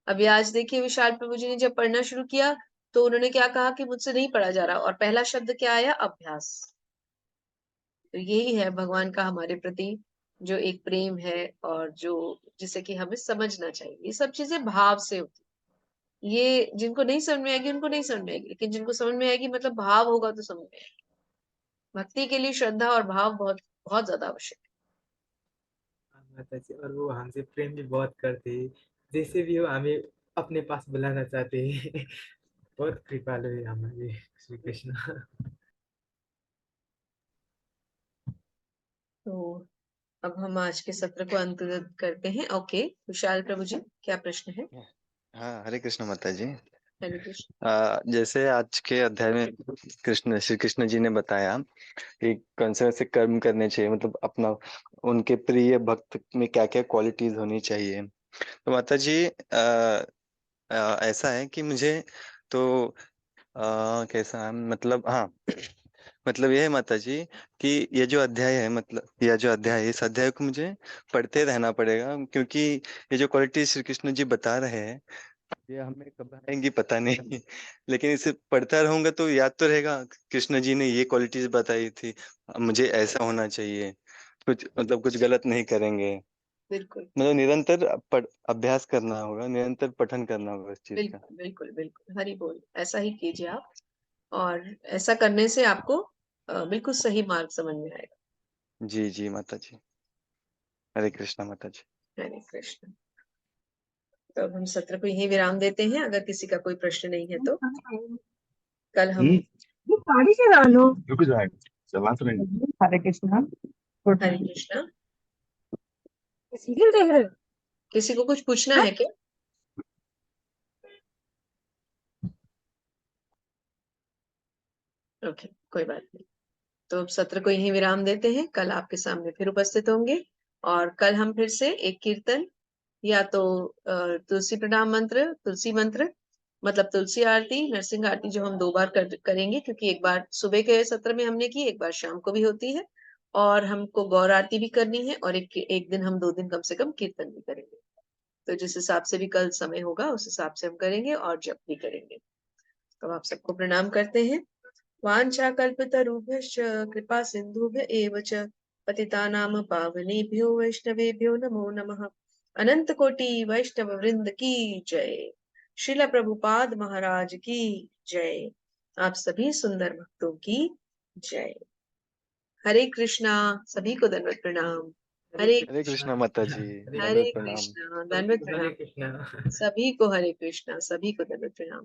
अभी आज देखिए, विशाल प्रभु जी ने जब पढ़ना शुरू किया तो उन्होंने क्या कहा कि मुझसे नहीं पढ़ा जा रहा, और पहला शब्द क्या आया? अभ्यास। तो यही है भगवान का हमारे प्रति जो एक प्रेम है, और जो जिसे कि हमें समझना चाहिए। ये सब चीजें भाव से होती ये जिनको नहीं समझ में आएगी उनको नहीं समझ में आएगी, लेकिन जिनको समझ में आएगी मतलब भाव होगा तो समझ में आएगी। भक्ति के लिए श्रद्धा और भाव बहुत बहुत ज्यादा आवश्यक हाँ, माता जी, और वो हमसे प्रेम भी बहुत करते हैं। जैसे भी हो हमें अपने पास बुलाना चाहते हैं। बहुत कृपालु है हमारे श्री कृष्ण। है। तो अब हम आज के सत्र को अंत करते हैं। ओके, विशाल प्रभु जी, क्या प्रश्न है? हाँ, हरे कृष्ण माता जी। हरे कृष्ण। जैसे आज के अध्याय में श्री कृष्ण जी ने बताया कि कौन से ऐसे कर्म करने चाहिए, मतलब अपना उनके प्रिय भक्त में क्या क्या क्वालिटीज होनी चाहिए। तो माता जी ऐसा है कि मुझे तो कैसा है, मतलब हाँ, मतलब ये है माता जी कि ये जो अध्याय है, मतलब यह जो अध्याय है, इस अध्याय को मुझे पढ़ते रहना पड़ेगा, क्योंकि ये जो क्वालिटी श्री कृष्ण जी बता रहे हैं ये हमें कब आएंगी पता नहीं। लेकिन इसे पढ़ता रहूंगा तो याद तो रहेगा, कृष्ण जी ने ये क्वालिटीज बताई थी, मुझे ऐसा होना चाहिए, कुछ मतलब कुछ गलत नहीं करेंगे। बिल्कुल मतलब निरंतर अभ्यास करना होगा, निरंतर पठन करना होगा इस चीज का। बिल्कुल बिल्कुल बिल्कुल, हरि बोल, ऐसा ही कीजिए आप। और ऐसा करने से आपको बिल्कुल सही मार्ग समझ में आएगा। जी जी माता जी, हरे कृष्णा माता जी। हरे कृष्ण। तो अब हम सत्र को यही विराम देते हैं। अगर किसी का कोई प्रश्न नहीं है तो कल हम ये साड़ी चला लो, रुक जाएगा, चला तो नहीं। हरे कृष्णा। हरे कृष्णा। सीरियल देख रहे हो? किसी को कुछ पूछना है क्या? ओके, कोई बात नहीं। तो अब सत्र को यही विराम देते हैं। कल आपके सामने फिर उपस्थित होंगे, और कल हम फिर से एक कीर्तन या तो तुलसी प्रणाम मंत्र, तुलसी मंत्र, मतलब तुलसी आरती, नरसिंह आरती, जो हम 2 बार करेंगे, क्योंकि एक बार सुबह के सत्र में हमने की, एक बार शाम को भी होती है, और हमको गौर आरती भी करनी है, और एक दिन हम 2 दिन कम से कम कीर्तन भी करेंगे। तो जिस हिसाब से भी कल समय होगा उस हिसाब से हम करेंगे और जप भी करेंगे। तो आप सबको प्रणाम करते हैं। वाञ्छाकल्पतरुभ्यश्च कृपा सिन्धुभ्य एव च पतितानां पावनेभ्यो वैष्णवेभ्यो नमो नमः। अनंत कोटि वैष्णव वृंद की जय। श्रील प्रभुपाद महाराज की जय। आप सभी सुंदर भक्तों की जय। हरे कृष्णा। सभी को दंडवत प्रणाम। हरे हरे हरे कृष्णा। कृष्णा माता जी, हरे हरे दंडवत प्रणाम। कृष्णा, दंडवत कृष्णा। हरे प्रणाम। कृष्णा। सभी को हरे कृष्णा, सभी को दंडवत प्रणाम।